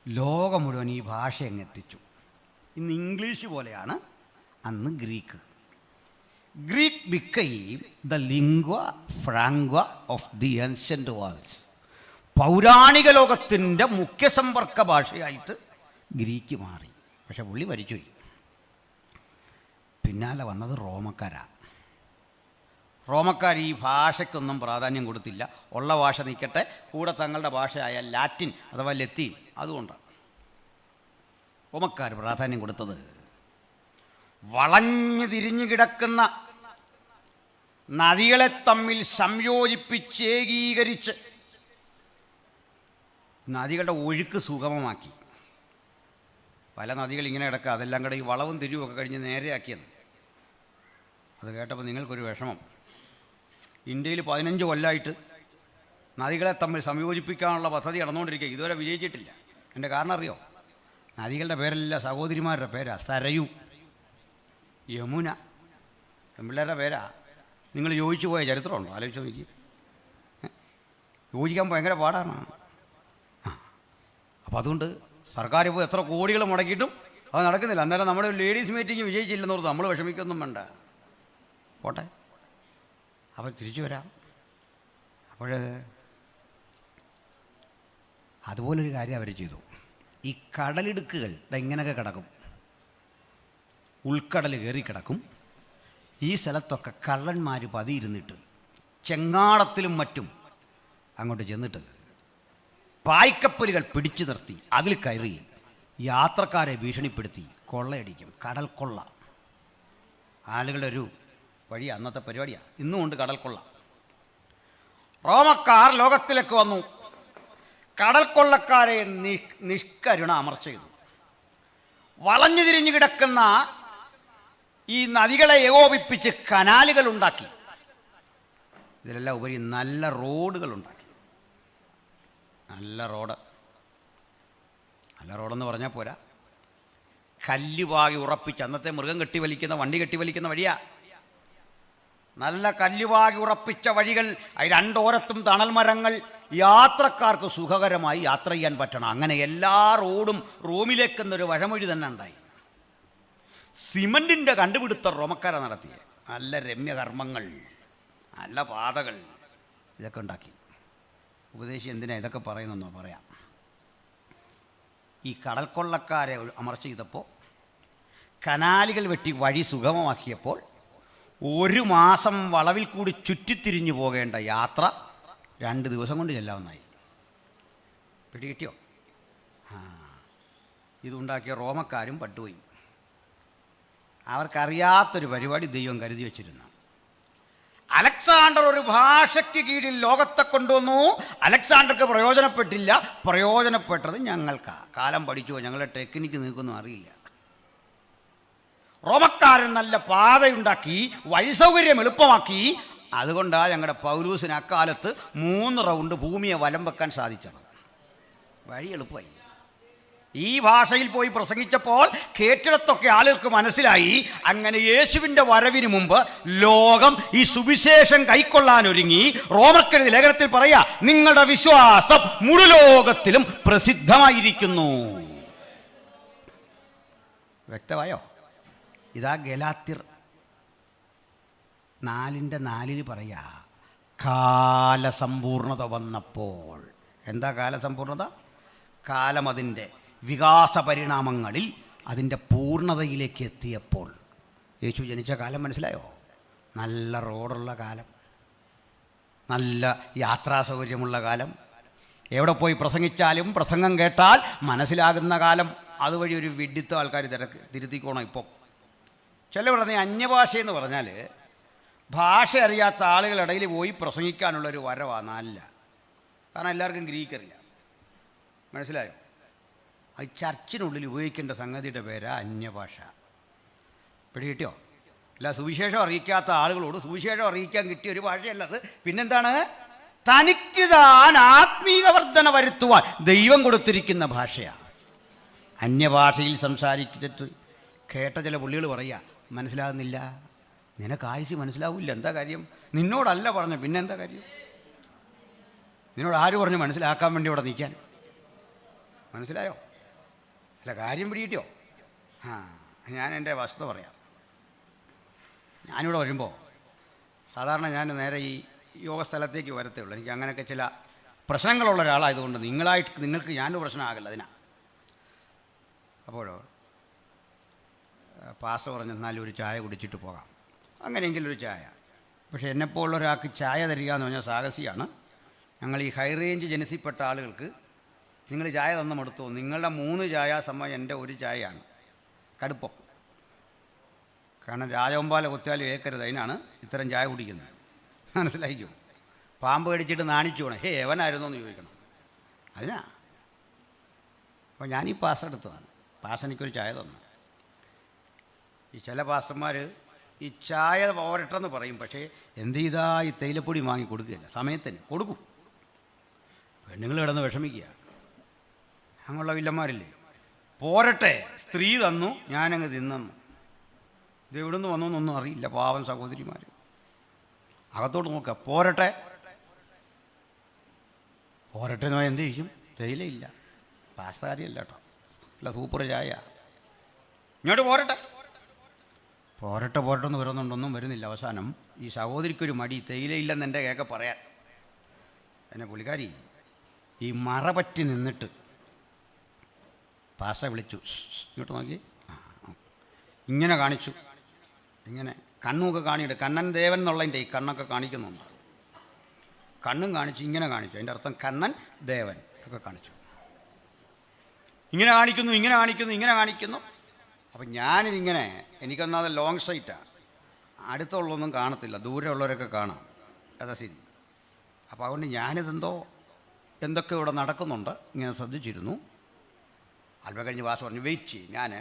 ലോകം മുഴുവൻ ഈ ഭാഷ എത്തിച്ചു. ഇന്ന് ഇംഗ്ലീഷ് പോലെയാണ് അന്ന് Greek. Greek became the lingua franca of the ancient worlds. പൗരാണിക ലോകത്തിൻ്റെ മുഖ്യ സമ്പർക്ക ഭാഷയായിട്ട് ഗ്രീക്ക് മാറി. പക്ഷെ പുള്ളി മരിച്ചുപോയി. പിന്നാലെ വന്നത് റോമക്കാർ ഈ ഭാഷയ്ക്കൊന്നും പ്രാധാന്യം കൊടുത്തില്ല. ഉള്ള ഭാഷ നിൽക്കട്ടെ, കൂടെ തങ്ങളുടെ ഭാഷയായ ലാറ്റിൻ അഥവാ ലത്തീൻ അതുകൊണ്ട് റോമക്കാർ പ്രാധാന്യം കൊടുത്തത് വളഞ്ഞു തിരിഞ്ഞു കിടക്കുന്ന നദികളെ തമ്മിൽ സംയോജിപ്പിച്ച് ഏകീകരിച്ച് നദികളുടെ ഒഴുക്ക് സുഗമമാക്കി. പല നദികൾ ഇങ്ങനെ കിടക്കുക, അതെല്ലാം കൂടെ ഈ വളവും തിരിവുമൊക്കെ കഴിഞ്ഞ് നേരെയാക്കിയത്. അത് കേട്ടപ്പോൾ നിങ്ങൾക്കൊരു വിഷമം. ഇന്ത്യയിൽ 15 കൊല്ലമായിട്ട് നദികളെ തമ്മിൽ സംയോജിപ്പിക്കാനുള്ള പദ്ധതി നടന്നുകൊണ്ടിരിക്കുക, ഇതുവരെ വിജയിച്ചിട്ടില്ല. എൻ്റെ കാരണം അറിയോ? നദികളുടെ പേരെല്ലാം സഹോദരിമാരുടെ പേരാ. സരയു, യമുന, പെൺപിള്ളേരുടെ പേരാ. നിങ്ങൾ യോജിച്ചു പോയ ചരിത്രമുണ്ടോ? ആലോചിച്ച് നോക്കി. യോജിക്കാൻ ഭയങ്കര പാടാണ്. അപ്പോൾ അതുകൊണ്ട് സർക്കാർ ഇപ്പോൾ എത്ര കോടികൾ മുടക്കിയിട്ടും അത് നടക്കുന്നില്ല. അന്നേരം നമ്മുടെ ലേഡീസ് മീറ്റിംഗ് വിജയിച്ചില്ലെന്നോർത്ത് നമ്മൾ വിഷമിക്കൊന്നും വേണ്ട, പോട്ടെ. അപ്പോൾ തിരിച്ചു വരാം. അപ്പോൾ അതുപോലൊരു കാര്യം അവർ ചെയ്തു. ഈ കടലിടുക്കുകൾ ഇങ്ങനെയൊക്കെ കിടക്കും, ഉൾക്കടൽ കയറി കിടക്കും. ഈ സ്ഥലത്തൊക്കെ കള്ളന്മാർ പതിയിരുന്നിട്ട് ചെങ്ങാടത്തിലും മറ്റും അങ്ങോട്ട് ചെന്നിട്ട് പായ്ക്കപ്പലുകൾ പിടിച്ചു നിർത്തി അതിൽ കയറി യാത്രക്കാരെ ഭീഷണിപ്പെടുത്തി കൊള്ളയടിക്കും. കടൽ കൊള്ള ആളുകളുടെ ഒരു വഴി, അന്നത്തെ പരിപാടിയാണ്. ഇന്നുമുണ്ട് കടൽ കൊള്ള. റോമക്കാർ ലോകത്തിലേക്ക് വന്നു, കടൽ കൊള്ളക്കാരെ നിഷ്കരുണ അമർച്ച ചെയ്തു. വളഞ്ഞു തിരിഞ്ഞു കിടക്കുന്ന ഈ നദികളെ ഏകോപിപ്പിച്ച് കനാലുകൾ ഉണ്ടാക്കി. ഇതിലെല്ലാം ഉപരി നല്ല റോഡുകൾ ഉണ്ടാക്കി. നല്ല റോഡെന്ന് പറഞ്ഞാൽ പോരാ, കല്ലുവാകി ഉറപ്പിച്ച്, അന്നത്തെ മൃഗം കെട്ടിവലിക്കുന്ന വണ്ടി കെട്ടിവലിക്കുന്ന വഴിയാ. നല്ല കല്ലുവാകി ഉറപ്പിച്ച വഴികൾ, രണ്ടോരത്തും തണൽ മരങ്ങൾ, യാത്രക്കാർക്ക് സുഖകരമായി യാത്ര ചെയ്യാൻ പറ്റണം. അങ്ങനെ എല്ലാ റോഡും റോമിലേക്കെന്നൊരു വഴമൊഴി തന്നെ ഉണ്ടായി. സിമൻറ്റിൻ്റെ കണ്ടുപിടുത്തം റോമക്കാരാണ് നടത്തിയ. നല്ല രമ്യകർമ്മങ്ങൾ, നല്ല പാതകൾ, ഇതൊക്കെ ഉണ്ടാക്കി. ഉപദേശി എന്തിനാ ഇതൊക്കെ പറയുന്നെന്നോ പറയാം. ഈ കടൽക്കൊള്ളക്കാരെ അമർച്ച ചെയ്തപ്പോൾ, കനാലുകൾ വെട്ടി വഴി സുഗമമാക്കിയപ്പോൾ 1 മാസം വളവിൽ കൂടി ചുറ്റിത്തിരിഞ്ഞു പോകേണ്ട യാത്ര 2 ദിവസം കൊണ്ട് ചെല്ലാവുന്നതായി. പിടികിട്ടിയോ? ഇതുണ്ടാക്കിയ റോമക്കാരും പട്ടുപോയി. അവർക്കറിയാത്തൊരു പരിപാടി ദൈവം കരുതി വച്ചിരുന്നു. അലക്സാണ്ടർ ഒരു ഭാഷയ്ക്ക് കീഴിൽ ലോകത്തെ കൊണ്ടുവന്നു. അലക്സാണ്ടർക്ക് പ്രയോജനപ്പെട്ടില്ല. പ്രയോജനപ്പെട്ടത് ഞങ്ങൾക്കാ. കാലം പഠിച്ചോ, ഞങ്ങളുടെ ടെക്നിക്ക് നിൽക്കൊന്നും അറിയില്ല. റോമക്കാരൻ നല്ല പാതയുണ്ടാക്കി, വഴി സൗകര്യം എളുപ്പമാക്കി. അതുകൊണ്ടാണ് ഞങ്ങളുടെ പൗലൂസിന് അക്കാലത്ത് 3 റൗണ്ട് ഭൂമിയെ വലം വെക്കാൻ സാധിച്ചത്. വഴി എളുപ്പമായി. ഈ ഭാഷയിൽ പോയി പ്രസംഗിച്ചപ്പോൾ കേട്ടിടത്തൊക്കെ ആളുകൾക്ക് മനസ്സിലായി. അങ്ങനെ യേശുവിൻ്റെ വരവിന് മുമ്പ് ലോകം ഈ സുവിശേഷം കൈക്കൊള്ളാനൊരുങ്ങി. റോമർക്കെഴുതിയ ലേഖനത്തിൽ പറയാ, നിങ്ങളുടെ വിശ്വാസം മുഴു ലോകത്തിലും പ്രസിദ്ധമായിരിക്കുന്നു. വ്യക്തമായോ? ഇതാ ഗലാത്യർ 4:4 പറയാ, കാലസമ്പൂർണത വന്നപ്പോൾ. എന്താ കാലസമ്പൂർണത? കാലം അതിൻ്റെ വികാസ പരിണാമങ്ങളിൽ അതിൻ്റെ പൂർണ്ണതയിലേക്ക് എത്തിയപ്പോൾ. യേശു ജനിച്ച കാലം മനസ്സിലായോ? നല്ല റോഡുള്ള കാലം, നല്ല യാത്രാ സൗകര്യമുള്ള കാലം, എവിടെ പോയി പ്രസംഗിച്ചാലും പ്രസംഗം കേട്ടാൽ മനസ്സിലാകുന്ന കാലം. അതുവഴി ഒരു വിഡിത്ത ആൾക്കാർ തിരുത്തിക്കോണം. ഇപ്പം ചില പറഞ്ഞ അന്യഭാഷയെന്ന് പറഞ്ഞാൽ ഭാഷ അറിയാത്ത ആളുകളിടയിൽ പോയി പ്രസംഗിക്കാനുള്ളൊരു വരവാണ്. നല്ല, കാരണം എല്ലാവർക്കും ഗ്രീക്ക് അറിയാം. മനസ്സിലായോ? അത് ചർച്ചിനുള്ളിൽ ഉപയോഗിക്കേണ്ട സംഗതിയുടെ പേരാ അന്യഭാഷ. പിടികിട്ടിയോ? അല്ല, സുവിശേഷം അറിയിക്കാത്ത ആളുകളോട് സുവിശേഷം അറിയിക്കാൻ കിട്ടിയ ഒരു ഭാഷയല്ലത്. പിന്നെന്താണ്? തനിക്ക് താൻ ആത്മീക വർധന വരുത്തുവാൻ ദൈവം കൊടുത്തിരിക്കുന്ന ഭാഷയാണ്. അന്യഭാഷയിൽ സംസാരിച്ചിട്ട് കേട്ട ചില പുള്ളികൾ പറയുക, മനസ്സിലാകുന്നില്ല. നിനക്ക് ആയുസ് മനസ്സിലാവില്ല. എന്താ കാര്യം? നിന്നോടല്ല പറഞ്ഞു, പിന്നെന്താ കാര്യം? നിന്നോട് ആര് പറഞ്ഞു മനസ്സിലാക്കാൻ വേണ്ടി ഇവിടെ നിൽക്കാൻ? മനസ്സിലായോ? അല്ല, കാര്യം പിടിയിട്ടോ? ഞാൻ എൻ്റെ വസ്തുത പറയാം. ഞാനിവിടെ വരുമ്പോൾ സാധാരണ ഞാൻ നേരെ ഈ യോഗ സ്ഥലത്തേക്ക് വരത്തേ ഉള്ളൂ. എനിക്ക് അങ്ങനെയൊക്കെ ചില പ്രശ്നങ്ങളുള്ള ഒരാളായതുകൊണ്ട് നിങ്ങൾക്ക് ഞാനൊരു പ്രശ്നമാകില്ല അതിനാ. അപ്പോഴോ പാസ്റ്റർ പറഞ്ഞു, എന്നാലും ഒരു ചായ കുടിച്ചിട്ട് പോകാം. അങ്ങനെയെങ്കിലും ഒരു ചായ. പക്ഷേ എന്നെപ്പോലുള്ള ഒരാൾക്ക് ചായ തരിക എന്ന് പറഞ്ഞാൽ സാഹസികമാണ്. ഞങ്ങൾ ഈ ഹൈ റേഞ്ച് ജനസിൽപ്പെട്ട ആളുകൾക്ക് നിങ്ങൾ ചായ തന്നു മടുത്തു. നിങ്ങളുടെ 3 ചായ സമയം എൻ്റെ 1 ചായയാണ് കടുപ്പം. കാരണം രാജവമ്പാല കുത്തിയാലും ഏക്കരുത്, അതിനാണ് ഇത്തരം ചായ കുടിക്കുന്നത്. മനസ്സിലായിക്കോ? പാമ്പ് കടിച്ചിട്ട് നാണിച്ചു പോകണം, എവനായിരുന്നു എന്ന് ചോദിക്കണം. അതിനാ. അപ്പോൾ ഞാനീ പാസ്റ്റർ എടുത്തതാണ്. പാസ്റ്റർ എനിക്കൊരു ചായ തന്നു. ഈ ചില പാസ്റ്റർമാർ ഈ ചായ പോരട്ടെന്ന് പറയും, പക്ഷേ എന്ത് ചെയ്താ ഈ തേയിലപ്പൊടി വാങ്ങി കൊടുക്കുകയില്ല. സമയത്തിന് കൊടുക്കും. പെണ്ണുങ്ങൾ കിടന്ന് വിഷമിക്കുക. അങ്ങനെയുള്ള വില്ലന്മാരില്ലേ. പോരട്ടെ, സ്ത്രീ തന്നു, ഞാനങ്ങ് തിന്നു. ഇത് എവിടെ നിന്ന് വന്നു എന്നൊന്നും അറിയില്ല. പാവം സഹോദരിമാർ അകത്തോട്ട് നോക്കുക. പോരട്ടെ പോരട്ടെ എന്ന് എന്ത് ചെയ്യും? തേയിലയില്ല. പാസ്താരിയല്ല കേട്ടോ, അല്ല, സൂപ്പർ ചായ. ഇങ്ങോട്ട് പോരട്ടെ പോരട്ടെ പോരട്ടെ എന്ന് വരുന്നുണ്ടൊന്നും വരുന്നില്ല. അവസാനം ഈ സഹോദരിക്കൊരു മടി, തേയിലയില്ലെന്ന് എൻ്റെ കേൾക്കെ പറയാൻ. എന്നെ പുള്ളിക്കാരി ഈ മറപറ്റി നിന്നിട്ട് പാസ്റ്ററെ വിളിച്ചു. ഇങ്ങോട്ട് നോക്കി, ഇങ്ങനെ കാണിച്ചു. ഇങ്ങനെ കണ്ണുമൊക്കെ കാണിയിട്ട്, കണ്ണൻ ദേവൻ എന്നുള്ളതിൻ്റെ ഈ കണ്ണൊക്കെ കാണിക്കുന്നുണ്ട്. കണ്ണും കാണിച്ചു, ഇങ്ങനെ കാണിച്ചു. അതിൻ്റെ അർത്ഥം കണ്ണൻ ദേവൻ ഒക്കെ കാണിച്ചു. ഇങ്ങനെ കാണിക്കുന്നു, ഇങ്ങനെ കാണിക്കുന്നു, ഇങ്ങനെ കാണിക്കുന്നു. അപ്പം ഞാനിതിങ്ങനെ, എനിക്കൊന്നാമത് ലോങ് സൈറ്റാണ്, അടുത്തുള്ളതൊന്നും കാണത്തില്ല, ദൂരെ ഉള്ളവരൊക്കെ കാണാം. അതാ ശരി. അപ്പോൾ അതുകൊണ്ട് എന്തൊക്കെ ഇവിടെ നടക്കുന്നുണ്ട് ഇങ്ങനെ ശ്രദ്ധിച്ചിരുന്നു. അല്പം കഴിഞ്ഞ് വാസ് പറഞ്ഞു, വെയിറ്റ് ചെയ്യും, ഞാൻ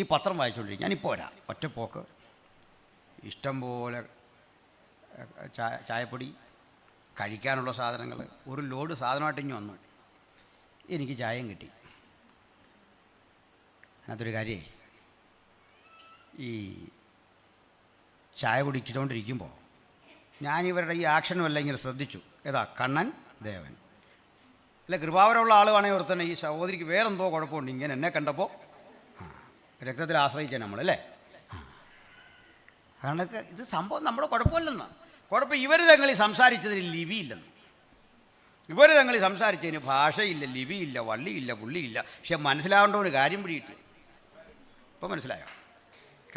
ഈ പത്രം വായിച്ചുകൊണ്ടിരിക്കും, ഞാനിപ്പോൾ വരാം. ഒറ്റപ്പോക്ക്. ഇഷ്ടം പോലെ ചായപ്പൊടി, കഴിക്കാനുള്ള സാധനങ്ങൾ, ഒരു ലോഡ് സാധനമായിട്ട് ഇങ്ങ് വന്നു. എനിക്ക് ചായയും കിട്ടി. അതിനകത്തൊരു കാര്യമേ, ഈ ചായ കുടിച്ചുകൊണ്ടിരിക്കുമ്പോൾ ഞാനിവരുടെ ഈ ആക്ഷനും എല്ലാം ഇങ്ങനെ ശ്രദ്ധിച്ചു. ഏതാ? കണ്ണൻ ദേവൻ. അല്ല, കൃപാവരമുള്ള ആളുവാണെങ്കിൽ ഓർത്തന്നെ ഈ സഹോദരിക്ക് വേറെന്തോ കുഴപ്പമുണ്ട്. ഇങ്ങനെ എന്നെ കണ്ടപ്പോൾ രക്തത്തിൽ ആശ്രയിക്കാൻ നമ്മളല്ലേ. കാരണം ഇത് സംഭവം നമ്മുടെ കുഴപ്പമില്ലെന്ന്. കുഴപ്പം ഇവർ തങ്ങളിൽ സംസാരിച്ചതിന് ലിപിയില്ലെന്ന്. ഇവർ തങ്ങളിൽ സംസാരിച്ചതിന് ഭാഷയില്ല, ലിപിയില്ല, വള്ളിയില്ല, പുള്ളിയില്ല. പക്ഷെ മനസ്സിലാവേണ്ട ഒരു കാര്യം പിടിയിട്ട്. ഇപ്പം മനസ്സിലായോ?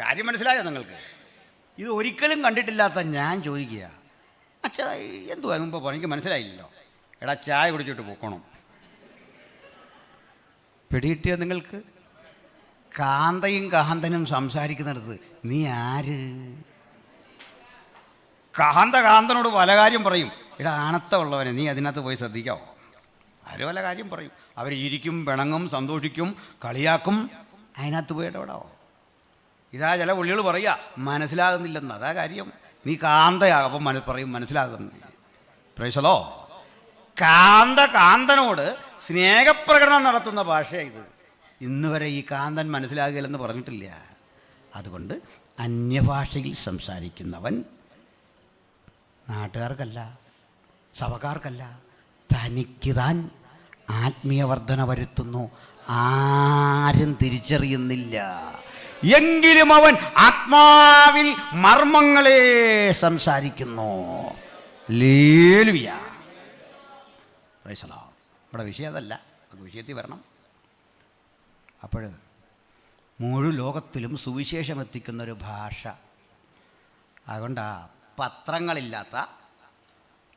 കാര്യം മനസ്സിലായോ നിങ്ങൾക്ക്? ഇത് ഒരിക്കലും കണ്ടിട്ടില്ലാത്ത ഞാൻ ചോദിക്കുക, അച്ഛാ എന്തുവാ മുമ്പ് പറഞ്ഞു? എനിക്ക് മനസ്സിലായില്ലല്ലോ. എടാ, ചായ കുടിച്ചിട്ട് പോക്കണം. പിടികിട്ടിയോ നിങ്ങൾക്ക്? കാന്തയും കാന്തനും സംസാരിക്കുന്നിടത്ത് നീ ആര്? കാന്തനോട് പല കാര്യം പറയും. എടാ, ആണത്തമുള്ളവനെ, നീ അതിനകത്ത് പോയി ശ്രദ്ധിക്കാവോ? ആര് പല കാര്യം പറയും. അവർ ഇരിക്കും, പിണങ്ങും, സന്തോഷിക്കും, കളിയാക്കും. അതിനകത്ത് പോയി ഇടപെടാവോ? ഇതാ ചില പുള്ളികൾ പറയുക മനസ്സിലാകുന്നില്ലെന്ന്. അതാ കാര്യം. നീ കാന്തയാകുമ്പം പറയും മനസ്സിലാകുന്നില്ല. പ്രൈസലോ. കാന്തനോട് സ്നേഹപ്രകടനം നടത്തുന്ന ഭാഷയാണ് ഇത്. ഇന്ന് വരെ ഈ കാന്തൻ മനസ്സിലാകില്ലെന്ന് പറഞ്ഞിട്ടില്ല. അതുകൊണ്ട് അന്യഭാഷയിൽ സംസാരിക്കുന്നവൻ നാട്ടുകാർക്കല്ല, സഭക്കാർക്കല്ല, തനിക്ക് താൻ ആത്മീയവർദ്ധന വരുത്തുന്നു. ആരും തിരിച്ചറിയുന്നില്ല. എങ്കിലും അവൻ ആത്മാവിൽ മർമ്മങ്ങളെ സംസാരിക്കുന്നു. ഹല്ലേലൂയ. Praise the Lord. ഇവിടെ വിഷയം അതല്ല, അത് വിഷയത്തിൽ വരണം. അപ്പോൾ മുഴു ലോകത്തിലും സുവിശേഷം എത്തിക്കുന്നൊരു ഭാഷ. അതുകൊണ്ടാണ് പത്രങ്ങളില്ലാത്ത,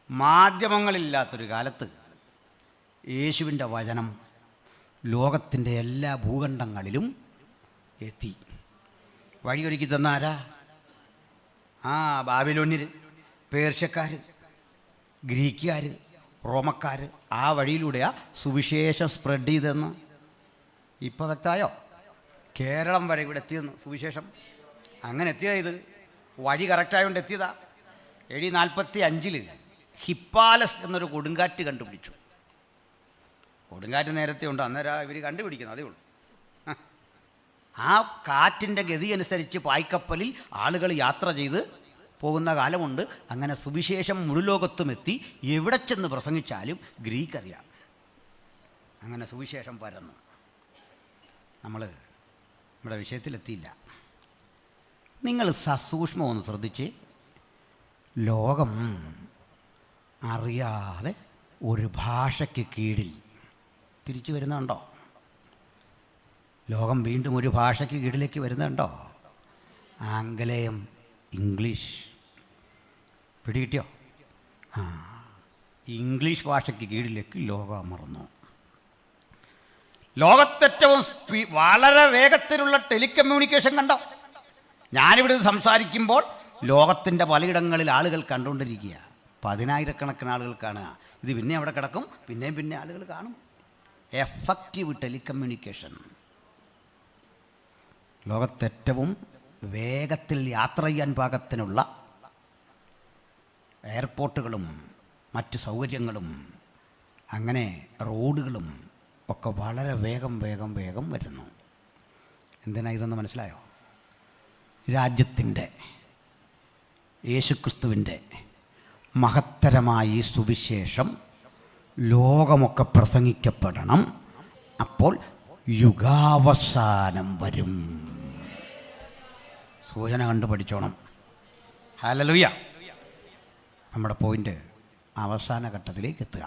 മാധ്യമങ്ങളില്ലാത്തൊരു കാലത്ത് യേശുവിൻ്റെ വചനം ലോകത്തിൻ്റെ എല്ലാ ഭൂഖണ്ഡങ്ങളിലും എത്തി. വഴിയൊരുക്കി തന്ന ആരാ? ബാബിലോന്യർ, പേർഷ്യക്കാർ, ഗ്രീക്കുകാർ, റോമക്കാർ. ആ വഴിയിലൂടെയാണ് സുവിശേഷം സ്പ്രെഡ് ചെയ്തതെന്ന് ഇപ്പോൾ വ്യക്തമായോ? കേരളം വരെ ഇവിടെ എത്തിയെന്ന് സുവിശേഷം. അങ്ങനെ എത്തിയതാ. ഇത് വഴി കറക്റ്റായതുകൊണ്ട് എത്തിയതാ. AD 45 ഹിപ്പാലസ് എന്നൊരു കൊടുങ്കാറ്റ് കണ്ടുപിടിച്ചു. കൊടുങ്കാറ്റ് നേരത്തെ ഉണ്ട്, അന്നേരം ഇവർ കണ്ടുപിടിക്കുന്നത്, അതേ ഉള്ളൂ. ആ കാറ്റിൻ്റെ ഗതി അനുസരിച്ച് പായ്ക്കപ്പലിൽ ആളുകൾ യാത്ര ചെയ്ത് പോകുന്ന കാലമുണ്ട്. അങ്ങനെ സുവിശേഷം മുഴുലോകത്തും എത്തി. എവിടെ ചെന്ന് പ്രസംഗിച്ചാലും ഗ്രീക്ക് അറിയാം. അങ്ങനെ സുവിശേഷം പരന്നു. നമ്മൾ നമ്മുടെ വിഷയത്തിലെത്തിയില്ല. നിങ്ങൾ സസൂക്ഷ്മം ഒന്ന് ശ്രദ്ധിച്ച്, ലോകം അറിയാതെ ഒരു ഭാഷയ്ക്ക് കീഴിൽ തിരിച്ചു വരുന്നുണ്ടോ? ലോകം വീണ്ടും ഒരു ഭാഷയ്ക്ക് കീഴിലേക്ക് വരുന്നുണ്ടോ? ആംഗലേയം, ഇംഗ്ലീഷ്. പിടികിട്ടിയോ? ഇംഗ്ലീഷ് ഭാഷയ്ക്ക് കീഴിലേക്ക് ലോകം അമർന്നു. ലോകത്തേറ്റവും വളരെ വേഗത്തിലുള്ള ടെലികമ്മ്യൂണിക്കേഷൻ കണ്ടോ? ഞാനിവിടെ സംസാരിക്കുമ്പോൾ ലോകത്തിൻ്റെ പലയിടങ്ങളിൽ ആളുകൾ കണ്ടുകൊണ്ടിരിക്കുക. 10,000-കണക്കിന് ആളുകൾ കാണുക. ഇത് പിന്നെ അവിടെ കിടക്കും, പിന്നെയും പിന്നെ ആളുകൾ കാണും. Effective telecommunication. ലോകത്തേറ്റവും വേഗത്തിൽ യാത്ര ചെയ്യാൻ പാകത്തിനുള്ള എയർപോർട്ടുകളും മറ്റ് സൗകര്യങ്ങളും അങ്ങനെ റോഡുകളും ഒക്കെ വളരെ വേഗം വരുന്നു. എന്തിനാ ഇതെന്ന് മനസ്സിലായോ? രാജ്യത്തിൻ്റെ യേശുക്രിസ്തുവിൻ്റെ മഹത്തരമായ ഈ സുവിശേഷം ലോകമൊക്കെ പ്രസംഗിക്കപ്പെടണം. അപ്പോൾ യുഗാവസാനം വരും. സൂചന കണ്ടു പഠിച്ചോണം. ഹല്ലേലൂയ. നമ്മുടെ പോയിൻ്റ് അവസാന ഘട്ടത്തിലേക്ക് എത്തുക.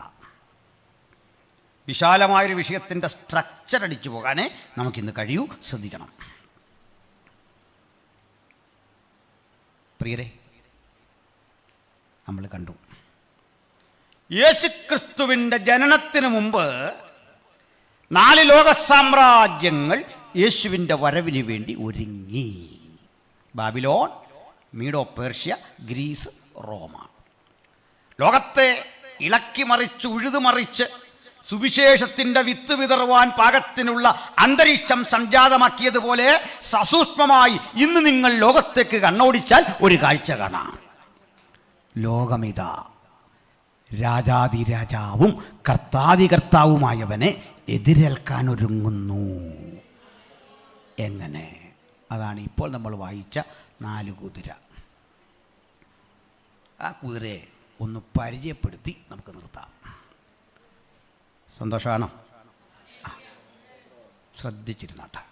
വിശാലമായൊരു വിഷയത്തിൻ്റെ സ്ട്രക്ചർ അടിച്ചു പോകാനേ നമുക്കിന്ന് കഴിയൂ. ശ്രദ്ധിക്കണം പ്രിയരെ. നമ്മൾ കണ്ടു യേശുക്രിസ്തുവിൻ്റെ ജനനത്തിന് മുമ്പ് 4 ലോക സാമ്രാജ്യങ്ങൾ യേശുവിൻ്റെ വരവിന് വേണ്ടി ഒരുങ്ങി. ബാബിലോൺ, മീഡോ പേർഷ്യ, ഗ്രീസ്, റോമ. ലോകത്തെ ഇളക്കി മറിച്ച് ഉഴുതുമറിച്ച് സുവിശേഷത്തിൻ്റെ വിത്ത് വിതറുവാൻ പാകത്തിനുള്ള അന്തരീക്ഷം സംജാതമാക്കിയതുപോലെ സസൂക്ഷ്മമായി ഇന്ന് നിങ്ങൾ ലോകത്തേക്ക് കണ്ണോടിച്ചാൽ ഒരു കാഴ്ച കാണാം. ലോകമിതാ രാജാതിരാജാവും കർത്താതികർത്താവുമായവനെ എതിരേൽക്കാൻ ഒരുങ്ങുന്നു. എങ്ങനെ? അതാണ് ഇപ്പോൾ നമ്മൾ വായിച്ച 4 കുതിര. ആ കുതിരയെ ഒന്ന് പരിചയപ്പെടുത്തി നമുക്ക് നിർത്താം. സന്തോഷമാണോ? ശ്രദ്ധിച്ചിരുന്നോട്ടെ.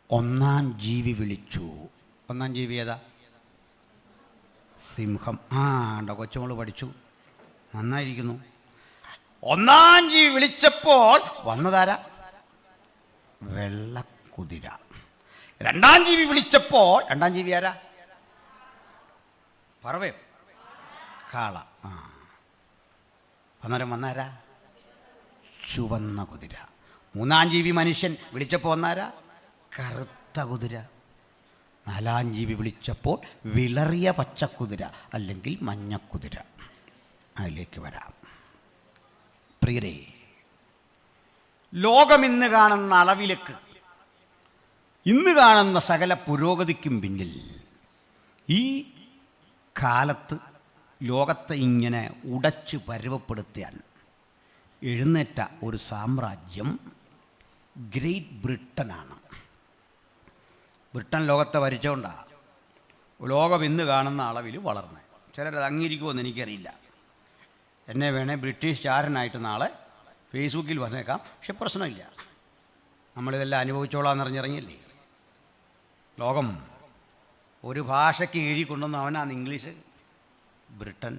ഒന്നാം ജീവി വിളിച്ചു. ഒന്നാം ജീവി ഏതാ? സിംഹം. ഉണ്ടോ? കൊച്ചുമോൾ പഠിച്ചു, നന്നായിരിക്കുന്നു. ഒന്നാം ജീവി വിളിച്ചപ്പോൾ വന്നതാരാ? വെള്ളക്കുതിര. രണ്ടാം ജീവി വിളിച്ചപ്പോൾ രണ്ടാം ജീവി ആരാ? പറവയോ? കാള. അന്നേരം വന്നാരാ? ചുവന്ന കുതിര. മൂന്നാം ജീവി മനുഷ്യൻ വിളിച്ചപ്പോൾ വന്നാരാ? കറുത്ത കുതിര. നാലാം ജീവി വിളിച്ചപ്പോൾ വിളറിയ പച്ചക്കുതിര അല്ലെങ്കിൽ മഞ്ഞക്കുതിര. അതിലേക്ക് വരാം. പ്രിയരേ, ലോകമിന്ന് കാണുന്ന അളവിലേക്ക്, ഇന്ന് കാണുന്ന സകല പുരോഗതിക്കും പിന്നിൽ ഈ കാലത്ത് ലോകത്തെ ഇങ്ങനെ ഉടച്ച് പരുവപ്പെടുത്തിയാൽ എഴുന്നേറ്റ ഒരു സാമ്രാജ്യം ഗ്രേറ്റ് ബ്രിട്ടനാണ്. ബ്രിട്ടൻ ലോകത്തെ ഭരിച്ചുകൊണ്ടാണ് ലോകം ഇന്ന് കാണുന്ന അളവിൽ വളർന്നത്. ചിലരത് അംഗീകരിക്കുമെന്ന് എനിക്കറിയില്ല. എന്നെ വേണേൽ ബ്രിട്ടീഷ് ചാരനായിട്ട് നാളെ ഫേസ്ബുക്കിൽ വന്നേക്കാം. പക്ഷെ പ്രശ്നമില്ല, നമ്മളിതെല്ലാം അനുഭവിച്ചോളാമെന്നറിഞ്ഞിറങ്ങിയല്ലേ. ലോകം ഒരു ഭാഷയ്ക്ക് കീഴിൽ കൊണ്ടുവന്ന് അവനാണ് ഇംഗ്ലീഷ്. ബ്രിട്ടൻ.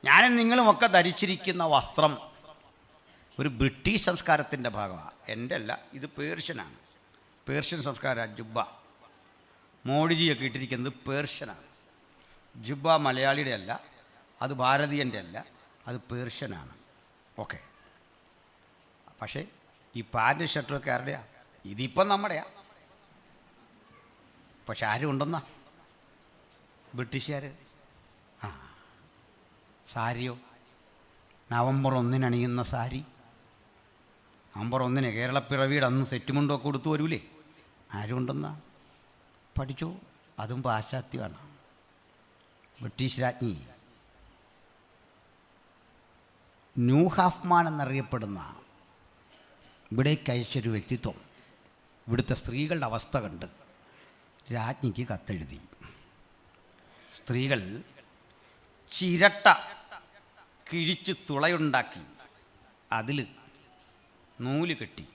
ഞാനും നിങ്ങളുമൊക്കെ ധരിച്ചിരിക്കുന്ന വസ്ത്രം ഒരു ബ്രിട്ടീഷ് സംസ്കാരത്തിൻ്റെ ഭാഗമാണ്. എൻ്റെ അല്ല, ഇത് പേർഷ്യനാണ്. പേർഷ്യൻ സംസ്കാരം. ജുബ്ബ. മോഡിജിയൊക്കെ ഇട്ടിരിക്കുന്നത് പേർഷ്യനാണ്. ജുബ്ബ മലയാളിയുടെ അല്ല, അത് ഭാരതീയൻ്റെ അല്ല, അത് പേർഷ്യനാണ്. ഓക്കെ. പക്ഷേ ഈ പാൻറ് ഷർട്ടൊക്കെ ആരുടെയാ? ഇതിപ്പം നമ്മുടെയാ. പക്ഷെ ആരും ഉണ്ടെന്നാ? ബ്രിട്ടീഷുകാർ. സാരിയോ? നവംബർ 1 അണിയുന്ന സാരി. നവംബർ 1 കേരളപ്പിറവിയുടെ അന്ന് സെറ്റുമുണ്ടൊക്കെ കൊടുത്തു വരൂലേ? ആരും ഉണ്ടെന്നാ? പഠിച്ചു. അതും പാശ്ചാത്യമാണ്. ബ്രിട്ടീഷ് രാജ്ഞി ന്യൂ ഹാഫ്മാൻ എന്നറിയപ്പെടുന്ന ഇവിടേക്ക് അയച്ചൊരു വ്യക്തിത്വം ഇവിടുത്തെ സ്ത്രീകളുടെ അവസ്ഥ കണ്ട് രാജ്ഞിക്ക് കത്തെഴുതി. സ്ത്രീകൾ ചിരട്ട കിഴിച്ച് തുളയുണ്ടാക്കി അതിൽ നൂല് കെട്ടി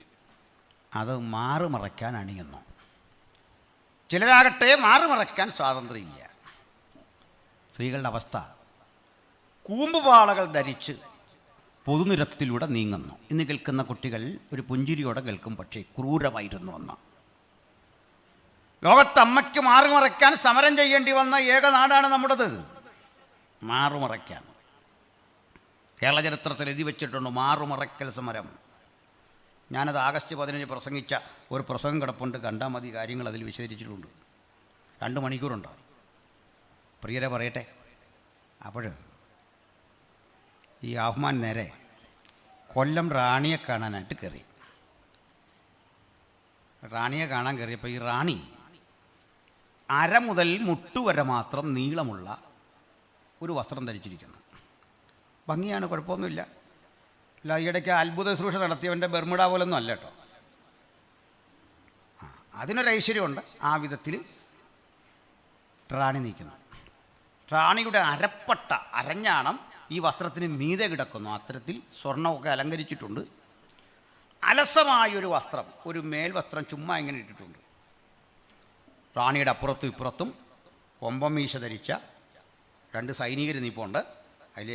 അത് മാറുമറയ്ക്കാൻ അണിയുന്നു. ചിലരാകട്ടെ മാറുമറയ്ക്കാൻ സ്വാതന്ത്ര്യമില്ല. സ്ത്രീകളുടെ അവസ്ഥ കൂമ്പുപാളകൾ ധരിച്ച് പൊതുനിരത്തിലൂടെ നീങ്ങുന്നു. ഇന്ന് കേൾക്കുന്ന കുട്ടികൾ ഒരു പുഞ്ചിരിയോടെ കേൾക്കും, പക്ഷേ ക്രൂരമായിരുന്നു എന്ന്. ലോകത്തമ്മയ്ക്ക് മാറുമറയ്ക്കാൻ സമരം ചെയ്യേണ്ടി വന്ന ഏക നാടാണ് നമ്മുടേത്. മാറുമറയ്ക്കാൻ കേരള ചരിത്രത്തിൽ എഴുതി വച്ചിട്ടുണ്ട് മാറുമറയ്ക്കൽ സമരം. ഞാനത് ആഗസ്റ്റ് 15 പ്രസംഗിച്ച ഒരു പ്രസംഗം കിടപ്പുണ്ട്, കണ്ടാൽ മതി, കാര്യങ്ങൾ അതിൽ വിശദീകരിച്ചിട്ടുണ്ട്. 2 മണിക്കൂറുണ്ട്. പ്രിയരെ പറയട്ടെ. അപ്പോൾ ഈ ആഹ്മാൻ നേരെ കൊല്ലം റാണിയെ കാണാനായിട്ട് കയറി. റാണിയെ കാണാൻ കയറിയപ്പോൾ ഈ റാണി അര മുതൽ മുട്ടുവരെ മാത്രം നീളമുള്ള ഒരു വസ്ത്രം ധരിച്ചിരിക്കുന്നു. ഭംഗിയാണ്, കുഴപ്പമൊന്നുമില്ല. അല്ല, ഈയിടയ്ക്ക് അത്ഭുത ശുശ്രൂഷ നടത്തിയവൻ്റെ ബെർമുഡ പോലൊന്നും അല്ല കേട്ടോ. അതിനൊരു ഐശ്വര്യമുണ്ട്. ആ വിധത്തിൽ റാണി നിൽക്കുന്നു. റാണിയുടെ അരപ്പട്ട അരഞ്ഞാണം ഈ വസ്ത്രത്തിന് മീതെ കിടക്കുന്നു. അത്തരത്തിൽ സ്വർണ്ണമൊക്കെ അലങ്കരിച്ചിട്ടുണ്ട്. അലസമായൊരു വസ്ത്രം, ഒരു മേൽവസ്ത്രം ചുമ്മാ ഇങ്ങനെ ഇട്ടിട്ടുണ്ട്. റാണിയുടെ അപ്പുറത്തും ഇപ്പുറത്തും കൊമ്പമീശ ധരിച്ച 2 സൈനികർ നിൽപ്പുണ്ട്. അതിൽ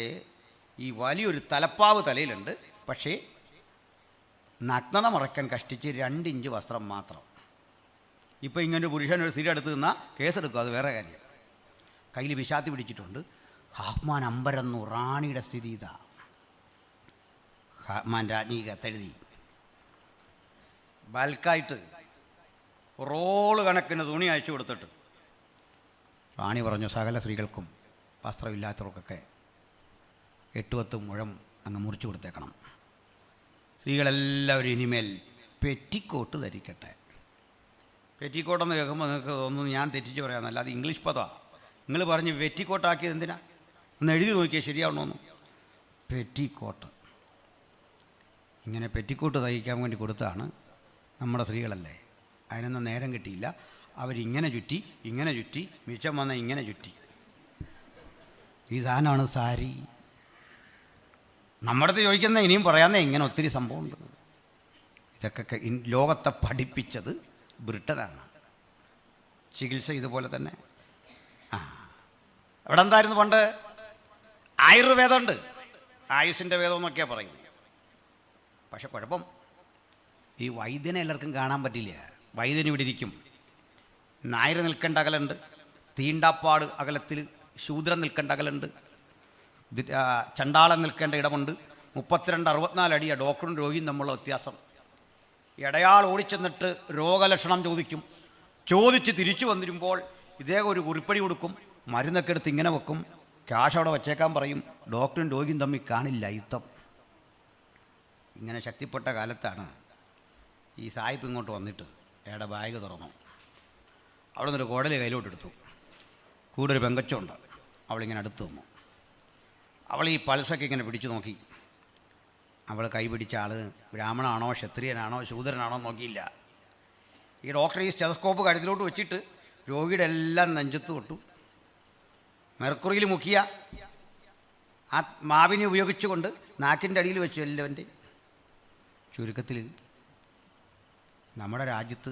ഈ വലിയൊരു തലപ്പാവ് തലയിലുണ്ട്. പക്ഷേ നഗ്നത മറയ്ക്കാൻ കഷ്ടിച്ച് 2 ഇഞ്ച് വസ്ത്രം മാത്രം. ഇപ്പോൾ ഇങ്ങനെ പുരുഷൻ ഒരു സ്ഥിരം എടുത്ത് നിന്നാൽ കേസെടുക്കും, അത് വേറെ കാര്യം. കയ്യിൽ വിഷാത്തി പിടിച്ചിട്ടുണ്ട്. ഹാഹ്മാൻ അമ്പരന്നു. റാണിയുടെ സ്ഥിതി ഇതാ. ഹാഹ്മാൻ രാജ്ഞി കത്തെഴുതി ബൽക്കായിട്ട് റോള് കണക്കിന് തുണി അയച്ചു കൊടുത്തിട്ട് റാണി പറഞ്ഞു, സകല സ്ത്രീകൾക്കും വസ്ത്രമില്ലാത്തവർക്കൊക്കെ 8-10 മുഴം അങ്ങ് മുറിച്ചു കൊടുത്തേക്കണം. സ്ത്രീകളെല്ലാവരും ഇനിമേൽ പെറ്റിക്കോട്ട് ധരിക്കട്ടെ. പെറ്റിക്കോട്ടെന്ന് കേൾക്കുമ്പോൾ നിങ്ങൾക്ക് തോന്നുന്നു ഞാൻ തെറ്റിച്ച് പറയാമെന്നല്ല, അത് ഇംഗ്ലീഷ് പദമാണ്. നിങ്ങൾ പറഞ്ഞ് പെറ്റിക്കോട്ടാക്കിയത് എന്തിനാ? ഒന്ന് എഴുതി നോക്കിയാൽ ശരിയാവണമെന്ന്. പെറ്റിക്കോട്ട് ഇങ്ങനെ പെറ്റിക്കോട്ട് തയ്ക്കാൻ വേണ്ടി കൊടുത്താണ്. നമ്മുടെ സ്ത്രീകളല്ലേ, അതിനൊന്നും നേരം കിട്ടിയില്ല. അവരിങ്ങനെ ചുറ്റി ഇങ്ങനെ ചുറ്റി മിച്ചം വന്ന ഇങ്ങനെ ചുറ്റി. ഈ സാധനമാണ് സാരി. നമ്മുടെ അടുത്ത് ചോദിക്കുന്ന ഇനിയും പറയാന്നേ, ഇങ്ങനെ ഒത്തിരി സംഭവമുണ്ട്. ഇതൊക്കെ ലോകത്തെ പഠിപ്പിച്ചത് ബ്രിട്ടനാണ്. ചികിത്സ ഇതുപോലെ തന്നെ. അവിടെ എന്തായിരുന്നു പണ്ട്? ആയുർവേദമുണ്ട്, ആയുസിൻ്റെ വേദം എന്നൊക്കെയാണ് പറയുന്നത്. പക്ഷെ കുഴപ്പം, ഈ വൈദ്യനെ എല്ലാവർക്കും കാണാൻ പറ്റില്ല. വൈദ്യൻ ഇവിടെ ഇരിക്കും. നായർ നിൽക്കേണ്ട അകലുണ്ട്, തീണ്ടാപ്പാട് അകലത്തിൽ ശൂദ്രൻ നിൽക്കേണ്ട അകലുണ്ട്, ചണ്ടാളൻ നിൽക്കേണ്ട ഇടമുണ്ട്. 32-64 അടിയാണ് ഡോക്ടറും രോഗിയും തമ്മിലുള്ള വ്യത്യാസം. ഇടയാൾ ഓടിച്ചെന്നിട്ട് രോഗലക്ഷണം ചോദിക്കും. ചോദിച്ച് തിരിച്ചു വന്നിരുമ്പോൾ ഇദ്ദേഹം ഒരു കുറിപ്പടി കൊടുക്കും, മരുന്നൊക്കെ എടുത്ത് ഇങ്ങനെ വെക്കും, ക്യാഷ് അവിടെ വച്ചേക്കാൻ പറയും. ഡോക്ടറും രോഗിയും തമ്മിൽ കാണില്ല യുദ്ധം. ഇങ്ങനെ ശക്തിപ്പെട്ട കാലത്താണ് ഈ സായിപ്പ് ഇങ്ങോട്ട് വന്നിട്ട് അയാളുടെ ബാഗ് തുറന്നു. അവിടെ നിന്നൊരു കുടല് കയ്യിലോട്ടെടുത്തു. കൂടെ ഒരു പെങ്കച്ചുണ്ട്. അവളിങ്ങനെ അടുത്ത് വന്നു. അവൾ ഈ പൾസൊക്കെ ഇങ്ങനെ പിടിച്ചു നോക്കി. അവൾ കൈ പിടിച്ച ആൾ ബ്രാഹ്മണനാണോ ക്ഷത്രിയനാണോ ശൂദ്രനാണോ നോക്കിയില്ല. ഈ ഡോക്ടർ ഈ സ്റ്റെതസ്കോപ്പ് കഴുത്തിലോട്ട് വെച്ചിട്ട് രോഗിയുടെ എല്ലാം നെഞ്ചത്ത് തൊട്ടു. മെർക്കുറിയിൽ മുക്കിയ ആ മാവിനെ ഉപയോഗിച്ചുകൊണ്ട് നാക്കിൻ്റെ അടിയിൽ വെച്ചു എല്ലാവൻ്റെ. ചുരുക്കത്തിൽ നമ്മുടെ രാജ്യത്ത്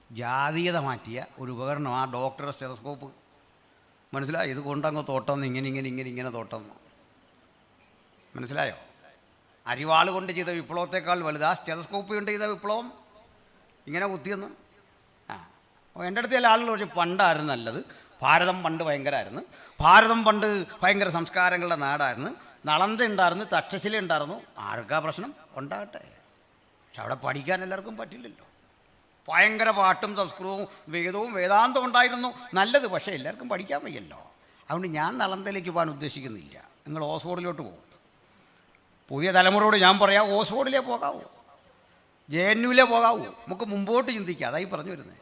ജാതീയത മാറ്റിയ ഒരു ഉപകരണം ആ ഡോക്ടറുടെ സ്റ്റെതസ്കോപ്പ്. മനസ്സിലായോ? ഇത് കൊണ്ടങ്ങ് തോട്ടം ഇങ്ങനെ തോട്ടം. മനസ്സിലായോ? അരിവാൾ കൊണ്ട് ചെയ്ത വിപ്ലവത്തെക്കാൾ വലുത് ആ സ്റ്റെതസ്കോപ്പ് കൊണ്ട് ചെയ്ത വിപ്ലവം. ഇങ്ങനെ കുത്തിയെന്ന്. അപ്പോൾ എൻ്റെ അടുത്ത് ചില ആളുകൾ പറഞ്ഞു പണ്ടായിരുന്നു നല്ലത്, ഭാരതം പണ്ട് ഭയങ്കരമായിരുന്നു, ഭാരതം പണ്ട് ഭയങ്കര സംസ്കാരങ്ങളുടെ നാടായിരുന്നു, നളന്ദ ഉണ്ടായിരുന്നു, തക്ഷശില ഉണ്ടായിരുന്നു. ആർക്കാ പ്രശ്നം? ഉണ്ടാകട്ടെ. പക്ഷെ അവിടെ പഠിക്കാൻ എല്ലാവർക്കും പറ്റില്ലല്ലോ. ഭയങ്കര പാട്ടും സംസ്കൃതവും വേദവും വേദാന്തം ഉണ്ടായിരുന്നു, നല്ലത്. പക്ഷേ എല്ലാവർക്കും പഠിക്കാൻ വയ്യല്ലോ. അതുകൊണ്ട് ഞാൻ നളന്തയിലേക്ക് പോകാൻ ഉദ്ദേശിക്കുന്നില്ല. നിങ്ങൾ ഓക്സ്ഫോർഡിലോട്ട് പോകും. പുതിയ തലമുറയോട് ഞാൻ പറയാം, ഓക്സ്ഫോർഡിലേ പോകാവൂ, JNUവിലേ പോകാവൂ. നമുക്ക് മുമ്പോട്ട് ചിന്തിക്കാം. അതായി പറഞ്ഞു വരുന്നത്.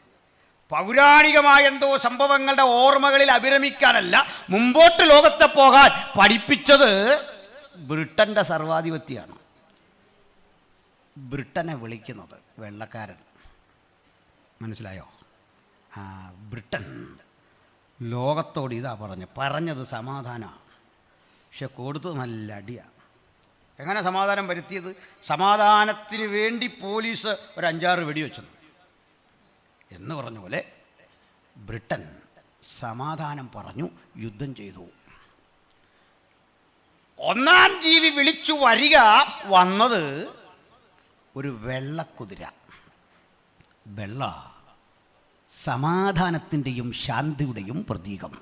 പൗരാണികമായ എന്തോ സംഭവങ്ങളുടെ ഓർമ്മകളിൽ അഭിരമിക്കാനല്ല, മുമ്പോട്ട് ലോകത്തെ പോകാൻ പഠിപ്പിച്ചത് ബ്രിട്ടൻ്റെ സർവാധിപത്യമാണ്. ബ്രിട്ടനെ വിളിക്കുന്നത് വെള്ളക്കാരൻ. മനസ്സിലായോ? ബ്രിട്ടൻ ലോകത്തോട് ഇതാ പറഞ്ഞത് സമാധാനമാണ്. പക്ഷെ കൊടുത്തത് നല്ല അടിയാണ്. എങ്ങനെ സമാധാനം വരുത്തിയത്? സമാധാനത്തിന് വേണ്ടി പോലീസ് ഒരു 5-6 വെടിവെച്ചു എന്ന് പറഞ്ഞ പോലെ ബ്രിട്ടൻ സമാധാനം പറഞ്ഞു, യുദ്ധം ചെയ്തു. ഒന്നാം ജീവി വിളിച്ചു വന്നത് ഒരു വെള്ളക്കുതിര. വെള്ള സമാധാനത്തിൻ്റെയും ശാന്തിയുടെയും പ്രതീകം.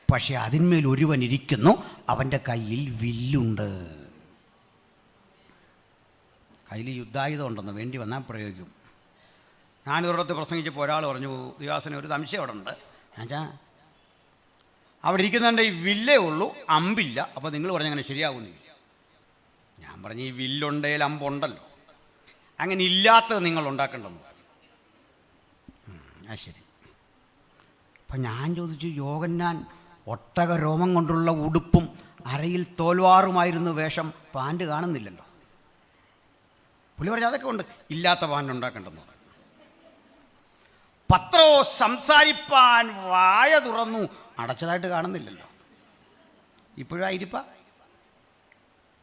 പക്ഷെ അതിന്മേൽ ഒരുവൻ ഇരിക്കുന്നു, അവൻ്റെ കയ്യിൽ വില്ലുണ്ട്. കയ്യിൽ യുദ്ധായുധം ഉണ്ടെന്ന്, വേണ്ടി വന്നാൽ പ്രയോഗിക്കും. ഞാനൊരിടത്ത് പ്രസംഗിച്ചപ്പോൾ ഒരാൾ പറഞ്ഞു, ദിവാസന ഒരു സംശയം അവിടെ ഉണ്ട്. എന്നുവെച്ചാൽ അവിടെ ഇരിക്കുന്നുണ്ട് ഈ വില്ലേ ഉള്ളൂ, അമ്പില്ല. അപ്പോൾ നിങ്ങൾ പറഞ്ഞങ്ങനെ ശരിയാകുന്നില്ല. ഞാൻ പറഞ്ഞു, ഈ വില്ലുണ്ടേൽ അമ്പുണ്ടല്ലോ, അങ്ങനെ ഇല്ലാത്തത് നിങ്ങൾ ഉണ്ടാക്കേണ്ടെന്ന്. ആ ശരി. അപ്പം ഞാൻ ചോദിച്ചു, യോഹന്നാൻ ഒട്ടക രോമം കൊണ്ടുള്ള ഉടുപ്പും അരയിൽ തോൽവാറുമായിരുന്നു വേഷം, പാൻറ് കാണുന്നില്ലല്ലോ. പുള്ളി പറഞ്ഞു അതൊക്കെ ഉണ്ട്, ഇല്ലാത്ത പാൻറ് ഉണ്ടാക്കേണ്ടെന്ന് പറഞ്ഞു. പത്രോ സംസാരിപ്പാൻ വായ തുറന്നു, അടച്ചതായിട്ട് കാണുന്നില്ലല്ലോ. ഇപ്പോഴും ആയിരിപ്പ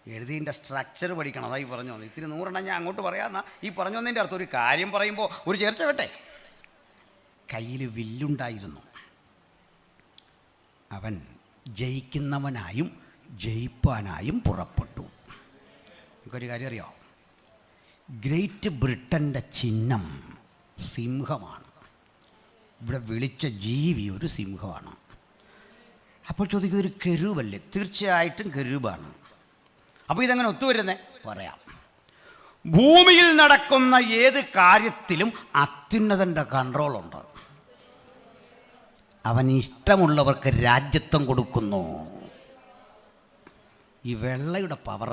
എഴുതിൻ്റെ സ്ട്രക്ചർ പഠിക്കണം. അതായി പറഞ്ഞു വന്നു. ഇത്തിരി 100 ഞാൻ അങ്ങോട്ട് പറയാമെന്നാ ഈ പറഞ്ഞു വന്നതിൻ്റെ അർത്ഥം. ഒരു കാര്യം പറയുമ്പോൾ ഒരു ചേർച്ച വേട്ടെ. കയ്യിൽ വില്ലുണ്ടായിരുന്നു. അവൻ ജയിക്കുന്നവനായും ജയിപ്പാനായും പുറപ്പെട്ടു. എനിക്കൊരു കാര്യം അറിയാം, ഗ്രേറ്റ് ബ്രിട്ടൻ്റെ ചിഹ്നം സിംഹമാണ്. ഇവിടെ വിളിച്ച ജീവി ഒരു സിംഹമാണ്. അപ്പോൾ ചോദിക്കും, ഒരു കെരൂബല്ലേ? തീർച്ചയായിട്ടും കെരൂബാണ്. അപ്പോൾ ഇതെങ്ങനെ ഒത്തുവരുന്നേ? പറയാം. ഭൂമിയിൽ നടക്കുന്ന ഏത് കാര്യത്തിലും അത്യുന്നതൻ്റെ കൺട്രോളുണ്ട്. അവൻ ഇഷ്ടമുള്ളവർക്ക് രാജ്യത്വം കൊടുക്കുന്നു. ഈ വെള്ളയുടെ പവർ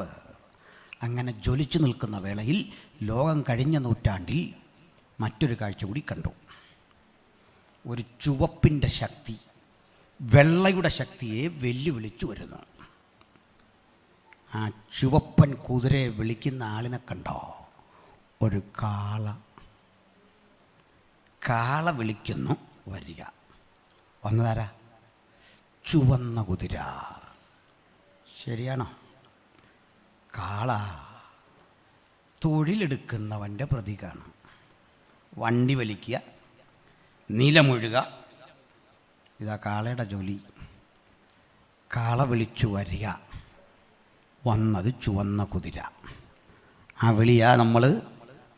അങ്ങനെ ജ്വലിച്ചു നിൽക്കുന്ന വേളയിൽ ലോകം കഴിഞ്ഞ നൂറ്റാണ്ടിൽ മറ്റൊരു കാഴ്ച കൂടി കണ്ടു. ഒരു ചുവപ്പിൻ്റെ ശക്തി വെള്ളയുടെ ശക്തിയെ വെല്ലുവിളിച്ചു വരുന്നു. ആ ചുവപ്പൻ കുതിരയെ വിളിക്കുന്ന ആളിനെ കണ്ടോ? ഒരു കാള വിളിക്കുന്നു, വരിക. വന്നതാരാ? ചുവന്ന കുതിര. ശരിയാണോ? കാള തൊഴിലെടുക്കുന്നവൻ്റെ പ്രതീകമാണ്. വണ്ടി വലിക്കുക, നിലമൊഴുക, ഇതാ കാളയുടെ ജോലി. കാള വിളിച്ചു വരിക, വന്നത് ചുവന്ന കുതിര. ആ വിളിയാ നമ്മൾ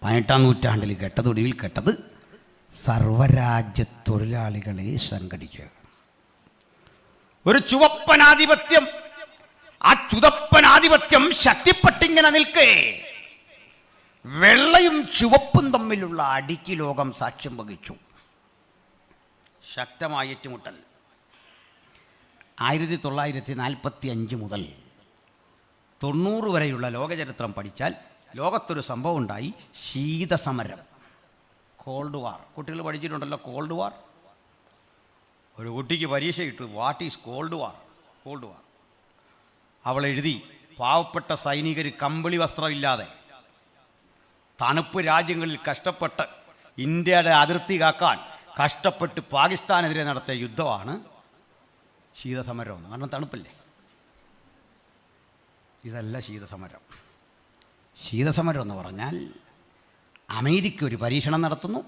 18-ാം നൂറ്റാണ്ടിൽ കേട്ടത്, ഒടുവിൽ കേട്ടത് സർവരാജ്യ തൊഴിലാളികളെ സംഘടിക്കുക. ഒരു ചുവപ്പനാധിപത്യം. ആ ചുവപ്പനാധിപത്യം ശക്തിപ്പെട്ടിങ്ങനെ നിൽക്കേ വെള്ളയും ചുവപ്പും തമ്മിലുള്ള അടിക്ക് ലോകം സാക്ഷ്യം വഹിച്ചു. ശക്തമായ ഏറ്റുമുട്ടൽ. 1945 മുതൽ 90 വരെയുള്ള ലോകചരിത്രം പഠിച്ചാൽ ലോകത്തൊരു സംഭവം ഉണ്ടായി, ശീതസമരം, കോൾഡ് വാർ. കുട്ടികൾ പഠിച്ചിട്ടുണ്ടല്ലോ കോൾഡ് വാർ. ഒരു കുട്ടിക്ക് പരീക്ഷ ഇട്ടു, what is called war? Called വാർ. അവൾ എഴുതി, പാവപ്പെട്ട സൈനികർ കമ്പിളി വസ്ത്രമില്ലാതെ തണുപ്പ് രാജ്യങ്ങളിൽ കഷ്ടപ്പെട്ട് ഇന്ത്യയുടെ അതിർത്തി കാക്കാൻ കഷ്ടപ്പെട്ട് പാകിസ്ഥാനെതിരെ നടത്തിയ യുദ്ധമാണ് ശീതസമരം. കാരണം തണുപ്പല്ലേ. ഇതല്ല ശീതസമരം. ശീതസമരം എന്ന് പറഞ്ഞാൽ അമേരിക്ക ഒരു പരീക്ഷണം നടത്തുന്നു,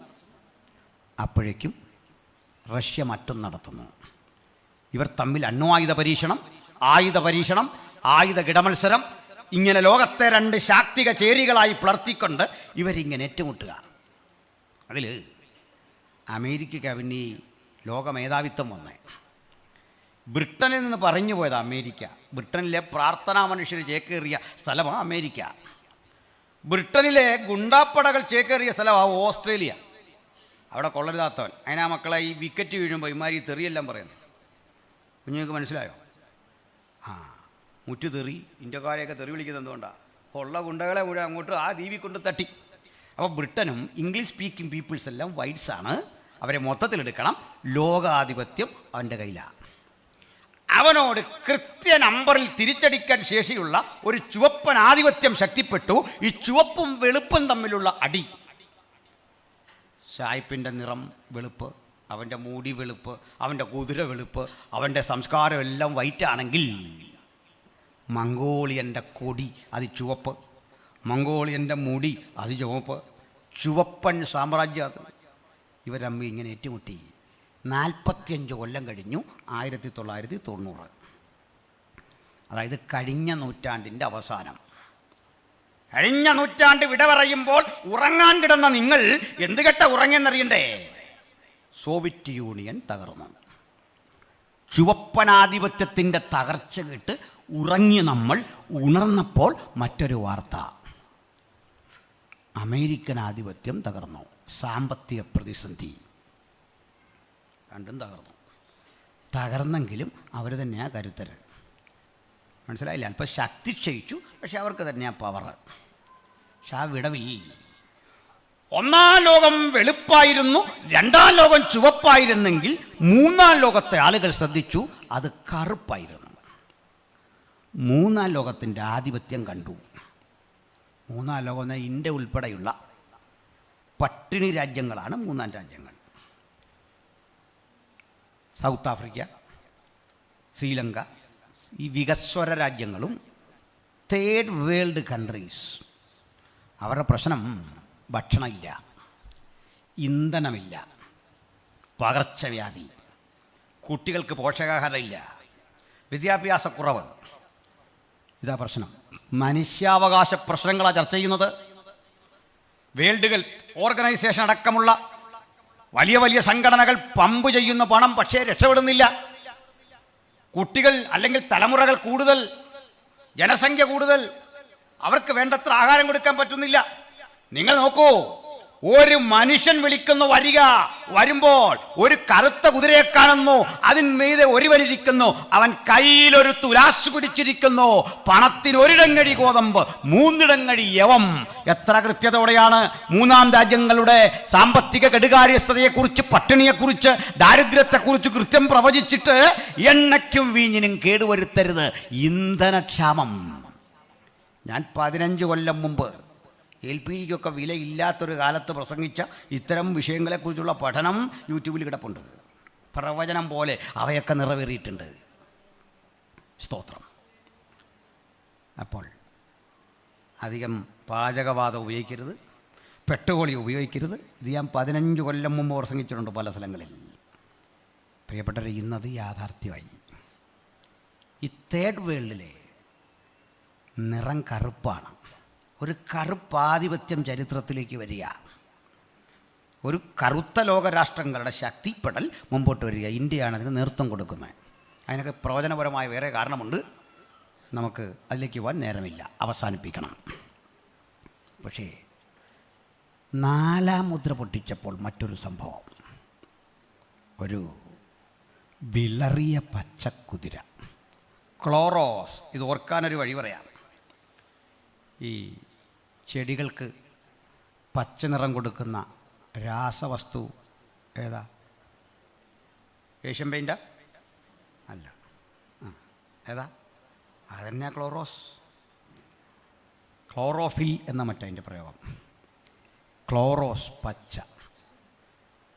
അപ്പോഴേക്കും റഷ്യ മറ്റും നടത്തുന്നു. ഇവർ തമ്മിൽ അണ്വായുധ പരീക്ഷണം, ആയുധ പരീക്ഷണം, ആയുധ കിടമത്സരം, ഇങ്ങനെ ലോകത്തെ 2 ശാക്തിക ചേരികളായി പിളർത്തിക്കൊണ്ട് ഇവരിങ്ങനെ ഏറ്റുമുട്ടുക. അതിൽ അമേരിക്കയ്ക്ക് പിന്നെ ലോക മേധാവിത്വം വന്നേ. ബ്രിട്ടനിൽ നിന്ന് പറഞ്ഞു പോയത് അമേരിക്ക. ബ്രിട്ടനിലെ പ്രാർത്ഥനാ മനുഷ്യർ ചേക്കേറിയ സ്ഥലമാണ് അമേരിക്ക. ബ്രിട്ടനിലെ ഗുണ്ടാപ്പടകൾ ചേക്കേറിയ സ്ഥലമാണ് ഓസ്ട്രേലിയ. അവിടെ കൊള്ളരുതാത്തവൻ. അതിനാ മക്കളെ ഈ വിക്കറ്റ് വീഴുമ്പോൾ ഇമാരി തെറിയെല്ലാം പറയുന്നു. കുഞ്ഞുങ്ങൾക്ക് മനസ്സിലായോ? മുറ്റു തെറി, ഇന്ത്യക്കാരെയൊക്കെ തെറി വിളിക്കുന്നത് എന്തുകൊണ്ടാണ്? ഉള്ള ഗുണ്ടകളെ മുഴുവൻ അങ്ങോട്ട് ആ ദ്വീപിൽ കൊണ്ട് തട്ടി. അപ്പോൾ ബ്രിട്ടനും ഇംഗ്ലീഷ് സ്പീക്കിംഗ് പീപ്പിൾസ് എല്ലാം വൈറ്റ്സാണ്. അവരെ മൊത്തത്തിലെടുക്കണം. ലോകാധിപത്യം അവൻ്റെ കയ്യിലാണ്. അവനോട് കൃത്യ നമ്പറിൽ തിരിച്ചടിക്കാൻ ശേഷിയുള്ള ഒരു ചുവപ്പൻ ആധിപത്യം ശക്തിപ്പെട്ടു. ഈ ചുവപ്പും വെളുപ്പും തമ്മിലുള്ള അടി. ഷായ്പിൻ്റെ നിറം വെളുപ്പ്, അവൻ്റെ മുടി വെളുപ്പ്, അവൻ്റെ കുതിര വെളുപ്പ്, അവൻ്റെ സംസ്കാരം എല്ലാം വൈറ്റാണെങ്കിൽ മംഗോളിയൻ്റെ കൊടി അത് ചുവപ്പ്, മംഗോളിയൻ്റെ മുടി അത് ചുവപ്പ്, ചുവപ്പൻ സാമ്രാജ്യം അത്. ഇവരമ്മ ഇങ്ങനെ ഏറ്റുമുട്ടി 45 കൊല്ലം കഴിഞ്ഞു 1990. അതായത് കഴിഞ്ഞ നൂറ്റാണ്ടിൻ്റെ അവസാനം. കഴിഞ്ഞ നൂറ്റാണ്ട് വിട പറയുമ്പോൾ ഉറങ്ങാൻ കിടന്ന നിങ്ങൾ എന്ത് കെട്ട ഉറങ്ങിയെന്നറിയണ്ടേ? സോവിയറ്റ് യൂണിയൻ തകർന്നു. ചുവപ്പനാധിപത്യത്തിൻ്റെ തകർച്ച കേട്ട് ഉറങ്ങി നമ്മൾ ഉണർന്നപ്പോൾ മറ്റൊരു വാർത്ത. അമേരിക്കൻ ആധിപത്യം തകർന്നു, സാമ്പത്തിക പ്രതിസന്ധി. രണ്ടും തകർന്നു. തകർന്നെങ്കിലും അവർ തന്നെയാണ് കരുത്തർ. മനസ്സിലായില്ല? അല്പം ശക്തി ക്ഷയിച്ചു, പക്ഷെ അവർക്ക് തന്നെയാണ് പവർ. പക്ഷെ ആ വിടവിൽ ഒന്നാം ലോകം വെളുപ്പായിരുന്നു, രണ്ടാം ലോകം ചുവപ്പായിരുന്നെങ്കിൽ മൂന്നാം ലോകത്തെ ആളുകൾ ശ്രദ്ധിച്ചു, അത് കറുപ്പായിരുന്നു. മൂന്നാം ലോകത്തിൻ്റെ ആധിപത്യം കണ്ടു. മൂന്നാം ലോകം ഇന്ത്യ ഉൾപ്പെടെയുള്ള പട്ടിണി രാജ്യങ്ങളാണ് മൂന്നാം രാജ്യങ്ങൾ. സൗത്ത് ആഫ്രിക്ക, ശ്രീലങ്ക, ഈ വികസ്വര രാജ്യങ്ങളും തേർഡ് വേൾഡ് കൺട്രീസ്. അവരുടെ പ്രശ്നം ഭക്ഷണമില്ല, ഇന്ധനമില്ല, പകർച്ചവ്യാധി, കുട്ടികൾക്ക് പോഷകാഹാരമില്ല, വിദ്യാഭ്യാസക്കുറവ്. ഇതാ പ്രശ്നം. മനുഷ്യാവകാശ പ്രശ്നങ്ങളാണ് ചർച്ച ചെയ്യുന്നത്. വേൾഡ് ഹെൽത്ത് ഓർഗനൈസേഷൻ അടക്കമുള്ള വലിയ വലിയ സംഘടനകൾ പമ്പ് ചെയ്യുന്ന പണം പക്ഷേ രക്ഷപ്പെടുന്നില്ല. കുട്ടികൾ അല്ലെങ്കിൽ തലമുറകൾ കൂടുതൽ, ജനസംഖ്യ കൂടുതൽ, അവർക്ക് വേണ്ടത്ര ആഹാരം കൊടുക്കാൻ പറ്റുന്നില്ല. നിങ്ങൾ നോക്കൂ, ഒരു മനുഷ്യൻ വിളിക്കുന്നു വരിക, വരുമ്പോൾ ഒരു കറുത്ത കുതിരയെ കാണുന്നു, അതിന്മീതെ ഒരുവനിരിക്കുന്നു, അവൻ കയ്യിലൊരു തുലാസ് പിടിച്ചിരിക്കുന്നു, പണത്തിന് ഒരിടങ്ങഴി ഗോതമ്പ്, 3 ഇടങ്ങഴി യവം. എത്ര കൃത്യതയോടെയാണ് മൂന്നാം രാജ്യങ്ങളുടെ സാമ്പത്തിക കെടുകാര്യസ്ഥതയെക്കുറിച്ച്, പട്ടിണിയെക്കുറിച്ച്, ദാരിദ്ര്യത്തെക്കുറിച്ച് കൃത്യം പ്രവചിച്ചിട്ട് എണ്ണയ്ക്കും വീഞ്ഞിനും കേടുവരുത്തരുത്, ഇന്ധനക്ഷാമം. ഞാൻ 15 കൊല്ലം മുമ്പ് LPGക്കൊക്കെ വിലയില്ലാത്തൊരു കാലത്ത് പ്രസംഗിച്ച ഇത്തരം വിഷയങ്ങളെക്കുറിച്ചുള്ള പഠനം യൂട്യൂബിൽ കിടപ്പുണ്ട്. പ്രവചനം പോലെ അവയൊക്കെ നിറവേറിയിട്ടുണ്ട്. സ്തോത്രം. അപ്പോൾ അധികം പാചകവാതം ഉപയോഗിക്കരുത്, പെട്രോളിയം ഉപയോഗിക്കരുത്. ഇത് ഞാൻ 15 കൊല്ലം മുമ്പ് പ്രസംഗിച്ചിട്ടുണ്ട് പല സ്ഥലങ്ങളിൽ. പ്രിയപ്പെട്ടവരെ, ഇന്നത് യാഥാർത്ഥ്യമായി. ഈ തേർഡ് വേൾഡിലെ നിറം കറുപ്പാണ്. ഒരു കറുപ്പാധിപത്യം ചരിത്രത്തിലേക്ക് വരിക, ഒരു കറുത്ത ലോകരാഷ്ട്രങ്ങളുടെ ശക്തിപ്പെടൽ മുമ്പോട്ട് വരിക. ഇന്ത്യയാണ് അതിന് നേതൃത്വം കൊടുക്കുന്നത്. അതിനൊക്കെ പ്രവചനപരമായ വേറെ കാരണമുണ്ട്, നമുക്ക് അതിലേക്ക് പോകാൻ നേരമില്ല, അവസാനിപ്പിക്കണം. പക്ഷേ 4-ാം മുദ്ര പൊട്ടിച്ചപ്പോൾ മറ്റൊരു സംഭവം. ഒരു വിളറിയ പച്ചക്കുതിര, ക്ലോറോസ്. ഇത് ഓർക്കാനൊരു വഴി പറയാം. ഈ ചെടികൾക്ക് പച്ച നിറം കൊടുക്കുന്ന രാസവസ്തു ഏതാ? ഏഷ്യൻ പെയിൻ്റാ? അല്ല, ഏതാ? അതന്നെ ക്ലോറോസ്. ക്ലോറോഫിൽ എന്ന മറ്റതിൻ്റെ പ്രയോഗം. ക്ലോറോസ് പച്ച,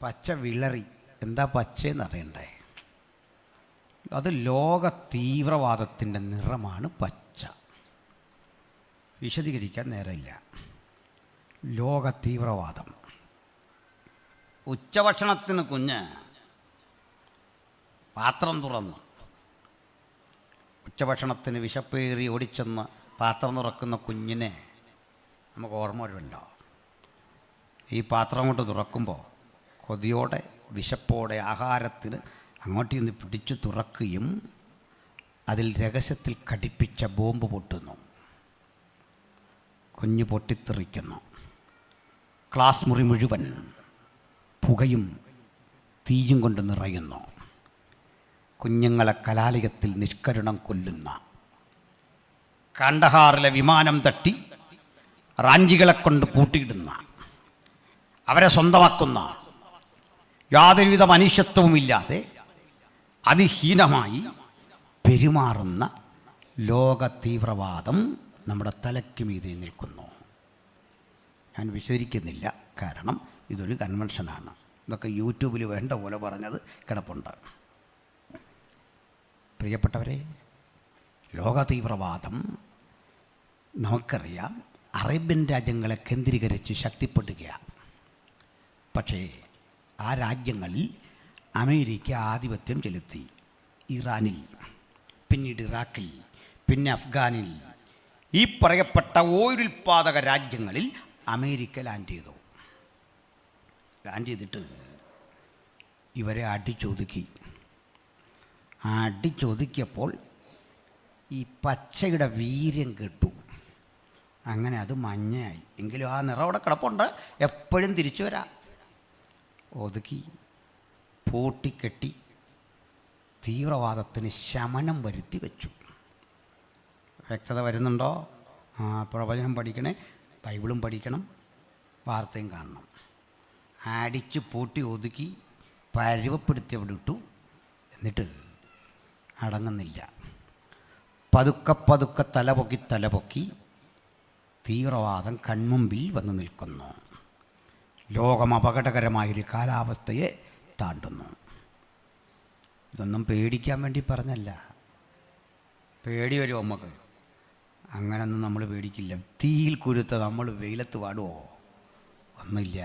പച്ച വിളറി. എന്താ പച്ചയെന്ന് അറിയണ്ടേ? അത് ലോക തീവ്രവാദത്തിൻ്റെ നിറമാണ് പച്ച. വിശദീകരിക്കാൻ നേരമില്ല. ലോക തീവ്രവാദം. ഉച്ചഭക്ഷണത്തിന് കുഞ്ഞ് പാത്രം തുറന്നു, ഉച്ചഭക്ഷണത്തിന് വിശപ്പേറി ഓടിച്ചെന്ന് പാത്രം തുറക്കുന്ന കുഞ്ഞിനെ നമുക്ക് ഓർമ്മ വരുമല്ലോ. ഈ പാത്രം കൊണ്ട് തുറക്കുമ്പോൾ കൊതിയോടെ വിശപ്പോടെ ആഹാരത്തിന് അങ്ങോട്ട് നിന്ന് പിടിച്ചു തുറക്കുകയും അതിൽ രഹസ്യത്തിൽ ഘടിപ്പിച്ച ബോംബ് പൊട്ടുന്നു. കുഞ്ഞ് പൊട്ടിത്തെറിക്കുന്നു. ക്ലാസ് മുറി മുഴുവൻ പുകയും തീയും കൊണ്ട് നിറയുന്നു. കുഞ്ഞുങ്ങളെ കലാലയത്തിൽ നിഷ്കരുണം കൊല്ലുന്ന, കണ്ടഹാറിലെ വിമാനം തട്ടി റാഞ്ചികളെ കൊണ്ട് പൂട്ടിയിടുന്ന, അവരെ സ്വന്തമാക്കുന്ന, യാതൊരുവിധ മനുഷ്യത്വവുമില്ലാതെ അതിഹീനമായി പെരുമാറുന്ന ലോക തീവ്രവാദം നമ്മുടെ തലയ്ക്ക് മീതെ നിൽക്കുന്നു. ഞാൻ വിശദീകരിക്കുന്നില്ല, കാരണം ഇതൊരു കൺവെൻഷനാണ്. ഇതൊക്കെ യൂട്യൂബിൽ വേണ്ട പോലെ പറഞ്ഞത് കിടപ്പുണ്ട്. പ്രിയപ്പെട്ടവരെ, ലോക തീവ്രവാദം നമുക്കറിയാം അറേബ്യൻ രാജ്യങ്ങളെ കേന്ദ്രീകരിച്ച് ശക്തിപ്പെടുകയാണ്. പക്ഷേ ആ രാജ്യങ്ങളിൽ അമേരിക്ക ആധിപത്യം ചെലുത്തി. ഇറാനിൽ, പിന്നീട് ഇറാഖിൽ, പിന്നെ അഫ്ഗാനിൽ, ഈ പറയപ്പെട്ട ഓയിൽ ഉൽപ്പാദക രാജ്യങ്ങളിൽ അമേരിക്ക ലാൻഡ് ചെയ്തു. ലാൻഡ് ചെയ്തിട്ട് ഇവരെ അടിച്ചൊതുക്കിയപ്പോൾ ഈ പച്ചയുടെ വീര്യം കിട്ടു. അങ്ങനെ അത് മഞ്ഞയായി. എങ്കിലും ആ നിറം അവിടെ കിടപ്പുണ്ട്, എപ്പോഴും തിരിച്ചു വരാം. ഒതുക്കി പൂട്ടിക്കെട്ടി തീവ്രവാദത്തിന് ശമനം വരുത്തി വെച്ചു. വ്യക്തത വരുന്നുണ്ടോ? പ്രവചനം പഠിക്കണേ, ബൈബിളും പഠിക്കണം, വാർത്തയും കാണണം. അടിച്ച് പൂട്ടി ഒതുക്കി പരുവപ്പെടുത്തി അവിടെ ഇട്ടു. എന്നിട്ട് അടങ്ങുന്നില്ല. പതുക്കെ തലപൊക്കി തീവ്രവാദം കൺമുമ്പിൽ വന്നു നിൽക്കുന്നു. ലോകം അപകടകരമായൊരു കാലാവസ്ഥയെ താണ്ടുന്നു. ഇതൊന്നും പേടിക്കാൻ വേണ്ടി പറഞ്ഞല്ല. പേടി വരും നമുക്ക്. അങ്ങനൊന്നും നമ്മൾ പേടിക്കില്ല. തീയിൽ കുരുത്ത നമ്മൾ വെയിലത്ത് പാടുമോ? ഒന്നുമില്ല.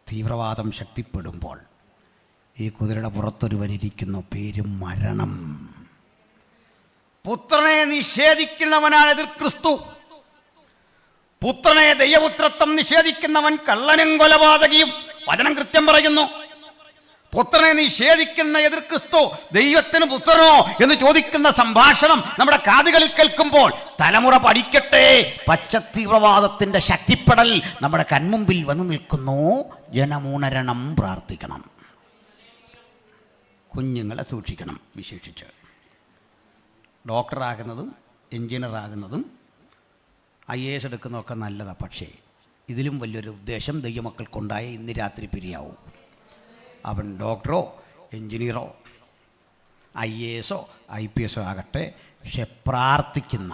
തീവ്രവാദം ശക്തിപ്പെടുമ്പോൾ ഈ കുതിരയുടെ പുറത്തൊരുവനിരിക്കുന്നു, പേര് മരണം. പുത്രനെ നിഷേധിക്കുന്നവനാണ് എതിർ ക്രിസ്തു. പുത്രനെ, ദൈവപുത്രത്വം നിഷേധിക്കുന്നവൻ കള്ളനും കൊലപാതകിയും. വചനം കൃത്യം പറയുന്നു. പുത്രനെ നിഷേധിക്കുന്ന എതിർ ക്രിസ്തു ദൈവത്തിന് പുത്രനോ എന്ന് ചോദിക്കുന്ന സംഭാഷണം നമ്മുടെ കാതുകളിൽ കേൾക്കുമ്പോൾ തലമുറ പഠിക്കട്ടെ. പച്ച തീവ്രവാദത്തിന്റെ ശക്തിപ്പെടൽ നമ്മുടെ കൺമുമ്പിൽ വന്നു നിൽക്കുന്നു. ജനമുണരണം, പ്രാർത്ഥിക്കണം. കുഞ്ഞുങ്ങളെ സൂക്ഷിക്കണം. വിശേഷിച്ച് ഡോക്ടറാകുന്നതും എഞ്ചിനീയറാകുന്നതും IAS എടുക്കുന്നതൊക്കെ നല്ലതാണ്. പക്ഷേ ഇതിലും വലിയൊരു ഉദ്ദേശം ദൈവമക്കൾക്കുണ്ടായ ഇന്ന് രാത്രി പിരിയാവും. അവൻ ഡോക്ടറോ എഞ്ചിനീയറോ IAS IPS ആകട്ടെ, പക്ഷെ പ്രാർത്ഥിക്കുന്ന,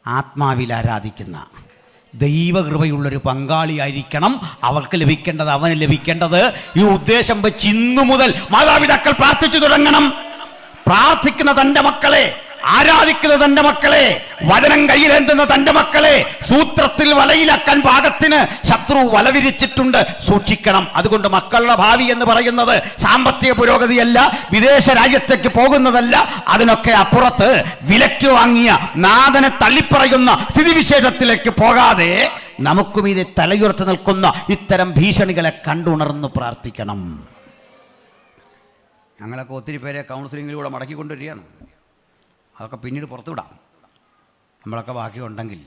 ആത്മാവിൽ ആരാധിക്കുന്ന, ദൈവകൃപയുള്ളൊരു പങ്കാളിയായിരിക്കണം. അവൾക്ക് ലഭിക്കേണ്ടത് അവന് ലഭിക്കേണ്ടത്. ഈ ഉദ്ദേശം വെച്ച് ഇന്നു മുതൽ മാതാപിതാക്കൾ പ്രാർത്ഥിച്ചു തുടങ്ങണം. പ്രാർത്ഥിക്കുന്ന തൻ്റെ മക്കളെ, ആരാധിക്കുന്ന തൻ്റെ മക്കളെ, വചനം കയ്യിലേന്തുന്ന തൻ്റെ മക്കളെ സൂത്രത്തിൽ വലയിലാക്കാൻ പാകത്തിന് ശത്രു വലവിരിച്ചിട്ടുണ്ട്. സൂക്ഷിക്കണം. അതുകൊണ്ട് മക്കളുടെ ഭാവി എന്ന് പറയുന്നത് സാമ്പത്തിക പുരോഗതിയല്ല, വിദേശ രാജ്യത്തേക്ക് പോകുന്നതല്ല. അതിനൊക്കെ അപ്പുറത്ത് വിലയ്ക്ക് വാങ്ങിയ നാഥനെ തള്ളിപ്പറയുന്ന സ്ഥിതിവിശേഷത്തിലേക്ക് പോകാതെ നമുക്കും ഇത് തലയുയർത്തി നിൽക്കുന്ന ഇത്തരം ഭീഷണികളെ കണ്ടുണർന്ന് പ്രാർത്ഥിക്കണം. ഞങ്ങളൊക്കെ ഒത്തിരി പേരെ കൗൺസിലിങ്ങിലൂടെ മടക്കിക്കൊണ്ടുവരികയാണ്. അതൊക്കെ പിന്നീട് പുറത്തുവിടാം. നമ്മളൊക്കെ ബാക്കിയുണ്ടെങ്കിൽ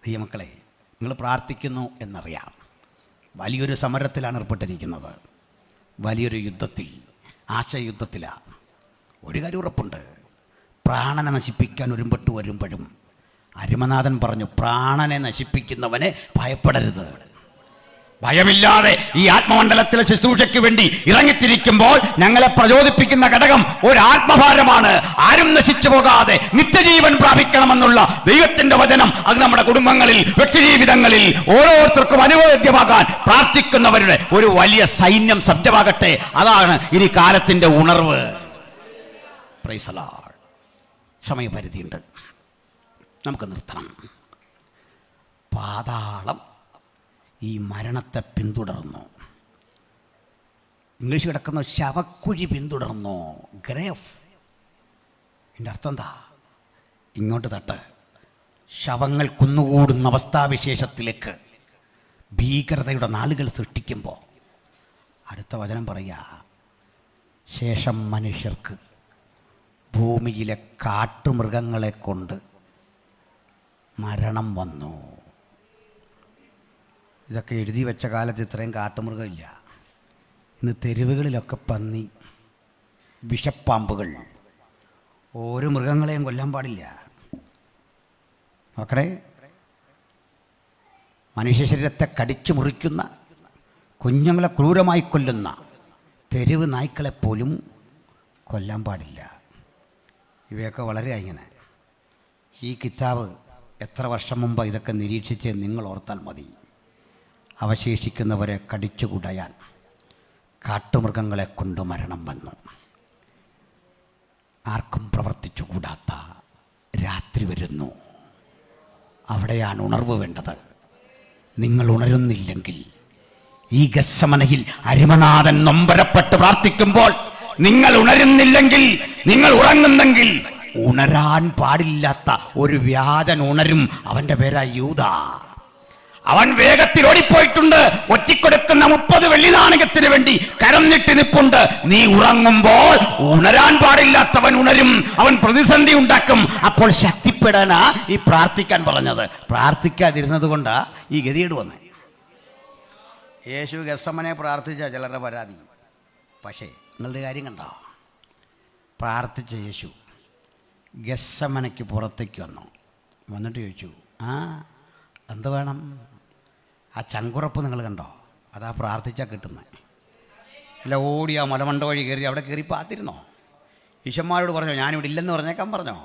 ദൈവമക്കളെ, നിങ്ങൾ പ്രാർത്ഥിക്കുന്നു എന്നറിയാം. വലിയൊരു സമരത്തിലാണ് ഏർപ്പെട്ടിരിക്കുന്നത്. വലിയൊരു യുദ്ധത്തിൽ, ആശയയുദ്ധത്തിലാണ്. ഒരു കാര്യം ഉറപ്പുണ്ട്, പ്രാണനെ നശിപ്പിക്കാൻ ഒരുമ്പെട്ട് വരുമ്പോഴും അരുമനാഥൻ പറഞ്ഞു, പ്രാണനെ നശിപ്പിക്കുന്നവനെ ഭയപ്പെടരുത്. ഭയമില്ലാതെ ഈ ആത്മമണ്ഡലത്തിലെ ശുശ്രൂഷയ്ക്ക് വേണ്ടി ഇറങ്ങിത്തിരിക്കുമ്പോൾ ഞങ്ങളെ പ്രചോദിപ്പിക്കുന്ന ഘടകം ഒരു ആത്മഭാരമാണ്. ആരും നശിച്ചു പോകാതെ നിത്യജീവൻ പ്രാപിക്കണമെന്നുള്ള ദൈവത്തിന്റെ വചനം. അത് നമ്മുടെ കുടുംബങ്ങളിൽ, വ്യക്തിജീവിതങ്ങളിൽ ഓരോരുത്തർക്കും അനുഭവവേദ്യമാകാൻ പ്രാർത്ഥിക്കുന്നവരുടെ ഒരു വലിയ സൈന്യം സജ്ജമാകട്ടെ. അതാണ് ഇനി കാലത്തിന്റെ ഉണർവ്. Praise the Lord. സമയപരിധിയുണ്ട്, നമുക്ക് നിർത്തണം. പാതാളം ഈ മരണത്തെ പിന്തുടർന്നു. ഇംഗ്ലീഷ് കിടക്കുന്ന ശവക്കുഴി പിന്തുടർന്നു. ഗ്രേവ്. എൻ്റെ അർത്ഥം എന്താ? ഇങ്ങോട്ട് തട്ട്. ശവങ്ങൾ കുന്നുകൂടുന്ന അവസ്ഥാവിശേഷത്തിലേക്ക് ഭീകരതയുടെ നാളുകൾ സൃഷ്ടിക്കുമ്പോൾ അടുത്ത വചനം പറയുക, ശേഷം മനുഷ്യർക്ക് ഭൂമിയിലെ കാട്ടുമൃഗങ്ങളെ കൊണ്ട് മരണം വന്നു. ഇതൊക്കെ എഴുതി വെച്ച കാലത്ത് ഇത്രയും കാട്ടുമൃഗമില്ല. ഇന്ന് തെരുവുകളിലൊക്കെ പന്നി, വിഷപ്പാമ്പുകൾ. ഓരോ മൃഗങ്ങളെയും കൊല്ലാൻ പാടില്ല. നോക്കണേ, മനുഷ്യ ശരീരത്തെ കടിച്ചു മുറിക്കുന്ന, കുഞ്ഞുങ്ങളെ ക്രൂരമായി കൊല്ലുന്ന തെരുവ് നായ്ക്കളെപ്പോലും കൊല്ലാൻ പാടില്ല. ഇവയൊക്കെ വളരെ ഇങ്ങനെ. ഈ കിതാബ് എത്ര വർഷം മുമ്പ് ഇതൊക്കെ നിരീക്ഷിച്ച് നിങ്ങൾ ഓർത്താൽ മതി. അവശേഷിക്കുന്നവരെ കടിച്ചുകുടയാൻ കാട്ടുമൃഗങ്ങളെ കൊണ്ട് മരണം വന്നു. ആർക്കും പ്രവർത്തിച്ചുകൂടാത്ത രാത്രി വരുന്നു. അവിടെയാണ് ഉണർവ് വേണ്ടത്. നിങ്ങൾ ഉണരുന്നില്ലെങ്കിൽ, ഈ ഗത്സമനയിൽ അരിമനാഥൻ നൊമ്പരപ്പെട്ട് പ്രാർത്ഥിക്കുമ്പോൾ നിങ്ങൾ ഉണരുന്നില്ലെങ്കിൽ, നിങ്ങൾ ഉറങ്ങുന്നെങ്കിൽ, ഉണരാൻ പാടില്ലാത്ത ഒരു വ്യാജൻ ഉണരും. അവന്റെ പേരാ യൂദ. അവൻ വേഗത്തിൽ ഓടിപ്പോയിട്ടുണ്ട്. ഒറ്റിക്കൊടുക്കുന്ന 30 വെള്ളി നാണയത്തിന് വേണ്ടി കരം നീട്ടി നിൽപ്പുണ്ട്. നീ ഉറങ്ങുമ്പോൾ ഉണരാൻ പാടില്ലാത്തവൻ ഉണരും. അവൻ പ്രതിസന്ധി ഉണ്ടാക്കും. അപ്പോൾ ശക്തിപ്പെടാനാ ഈ പ്രാർത്ഥിക്കാൻ പറഞ്ഞത്. പ്രാർത്ഥിക്കാതിരുന്നത് കൊണ്ടാ ഈ ഗതികേട് വന്നത്. യേശു ഗത്സമനെ പ്രാർത്ഥിച്ച ചിലരുടെ പരാതി. പക്ഷേ നിങ്ങളുടെ കാര്യം കണ്ടോ? പ്രാർത്ഥിച്ച യേശു ഗത്സമനയ്ക്ക് പുറത്തേക്ക് വന്നിട്ട് ചോദിച്ചു, എന്ത് വേണം? ആ ചങ്കുറപ്പ് നിങ്ങൾ കണ്ടോ? അതാ പ്രാർത്ഥിച്ചാൽ കിട്ടുന്നത്. അല്ല ഓടി ആ മലമണ്ട വഴി കയറി അവിടെ കയറി പാത്തിരുന്നോ? ഈശന്മാരോട് പറഞ്ഞോ ഞാനിവിടെ ഇല്ലെന്ന് പറഞ്ഞേക്കാൻ പറഞ്ഞോ?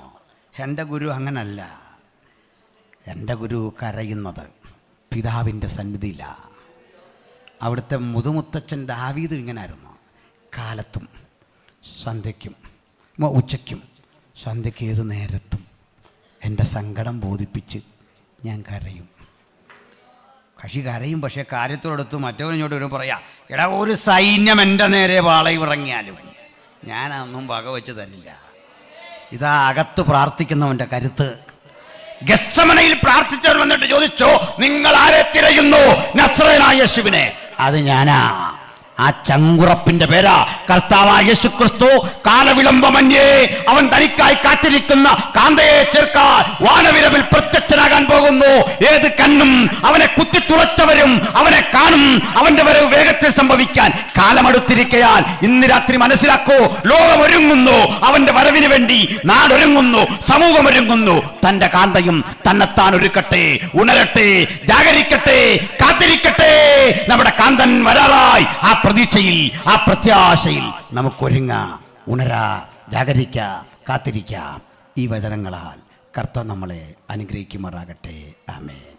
എൻ്റെ ഗുരു അങ്ങനല്ല. എൻ്റെ ഗുരു കരയുന്നത് പിതാവിൻ്റെ സന്നിധിയിലാണ്. അവിടുത്തെ മുതുമുത്തച്ഛൻ ദാവീദും ഇങ്ങനായിരുന്നു. കാലത്തും സന്ധ്യയ്ക്കും ഉച്ചയ്ക്കും സന്ധ്യയ്ക്ക് ഏത് നേരത്തും എൻ്റെ സങ്കടം ബോധിപ്പിച്ച് ഞാൻ കരയും. കക്ഷി കരയും. പക്ഷേ കാര്യത്തോടെടുത്ത് മറ്റവനിങ്ങോട്ട് വരും പറയാ, എടാ ഒരു സൈന്യം എൻ്റെ നേരെ പാളയം ഇറങ്ങിയാലും ഞാനതൊന്നും വകവെച്ച് തരില്ല. ഇതാ അകത്ത് പ്രാർത്ഥിക്കുന്നവൻ്റെ കരുത്ത്. ഗത്സമനയിൽ പ്രാർത്ഥിച്ചവർ വന്നിട്ട് ചോദിച്ചോ, നിങ്ങൾ ആരെ തിരയുന്നു? നസ്രയനായ യേശുവിനെ. അത് ഞാനാ. ആ ചങ്കുറപ്പിന്റെ പേരാ കർത്താവായ യേശുക്രിസ്തു. കാലവിളംബമന്യേ അവൻ തനിക്കായി കാത്തിരിക്കുന്ന കാന്തയെ ചേർക്കാൻ വാനവിരവിൽ പ്രത്യക്ഷനാകാൻ പോകുന്നു. ഏത് കണ്ണും അവനെ കുത്തിത്തുളച്ചവരും അവനെ കാണും. അവന്റെ വരവ് വേഗത്തിൽ സംഭവിക്കാൻ കാലമടുത്തിരിക്കയാൽ ഇന്ന് രാത്രി മനസ്സിലാക്കൂ, ലോകം ഒരുങ്ങുന്നു അവന്റെ വരവിന് വേണ്ടി. നാടൊരുങ്ങുന്നു, സമൂഹം ഒരുങ്ങുന്നു. തന്റെ കാന്തയും തന്നെത്താൻ ഒരുക്കട്ടെ, ഉണരട്ടെ, ജാഗരിക്കട്ടെ, കാത്തിരിക്കട്ടെ. നമ്മുടെ കാന്തൻ വരാറായി. ആ പ്രതീക്ഷയിൽ, ആ പ്രത്യാശയിൽ നമുക്കൊരുങ്ങാം, ഉണരാം, ജാഗരിക്കാം, കാത്തിരിക്കാം. ഈ വചനങ്ങളാൽ കർത്താവ് നമ്മളെ അനുഗ്രഹിക്കുമാറാകട്ടെ. ആമേൻ.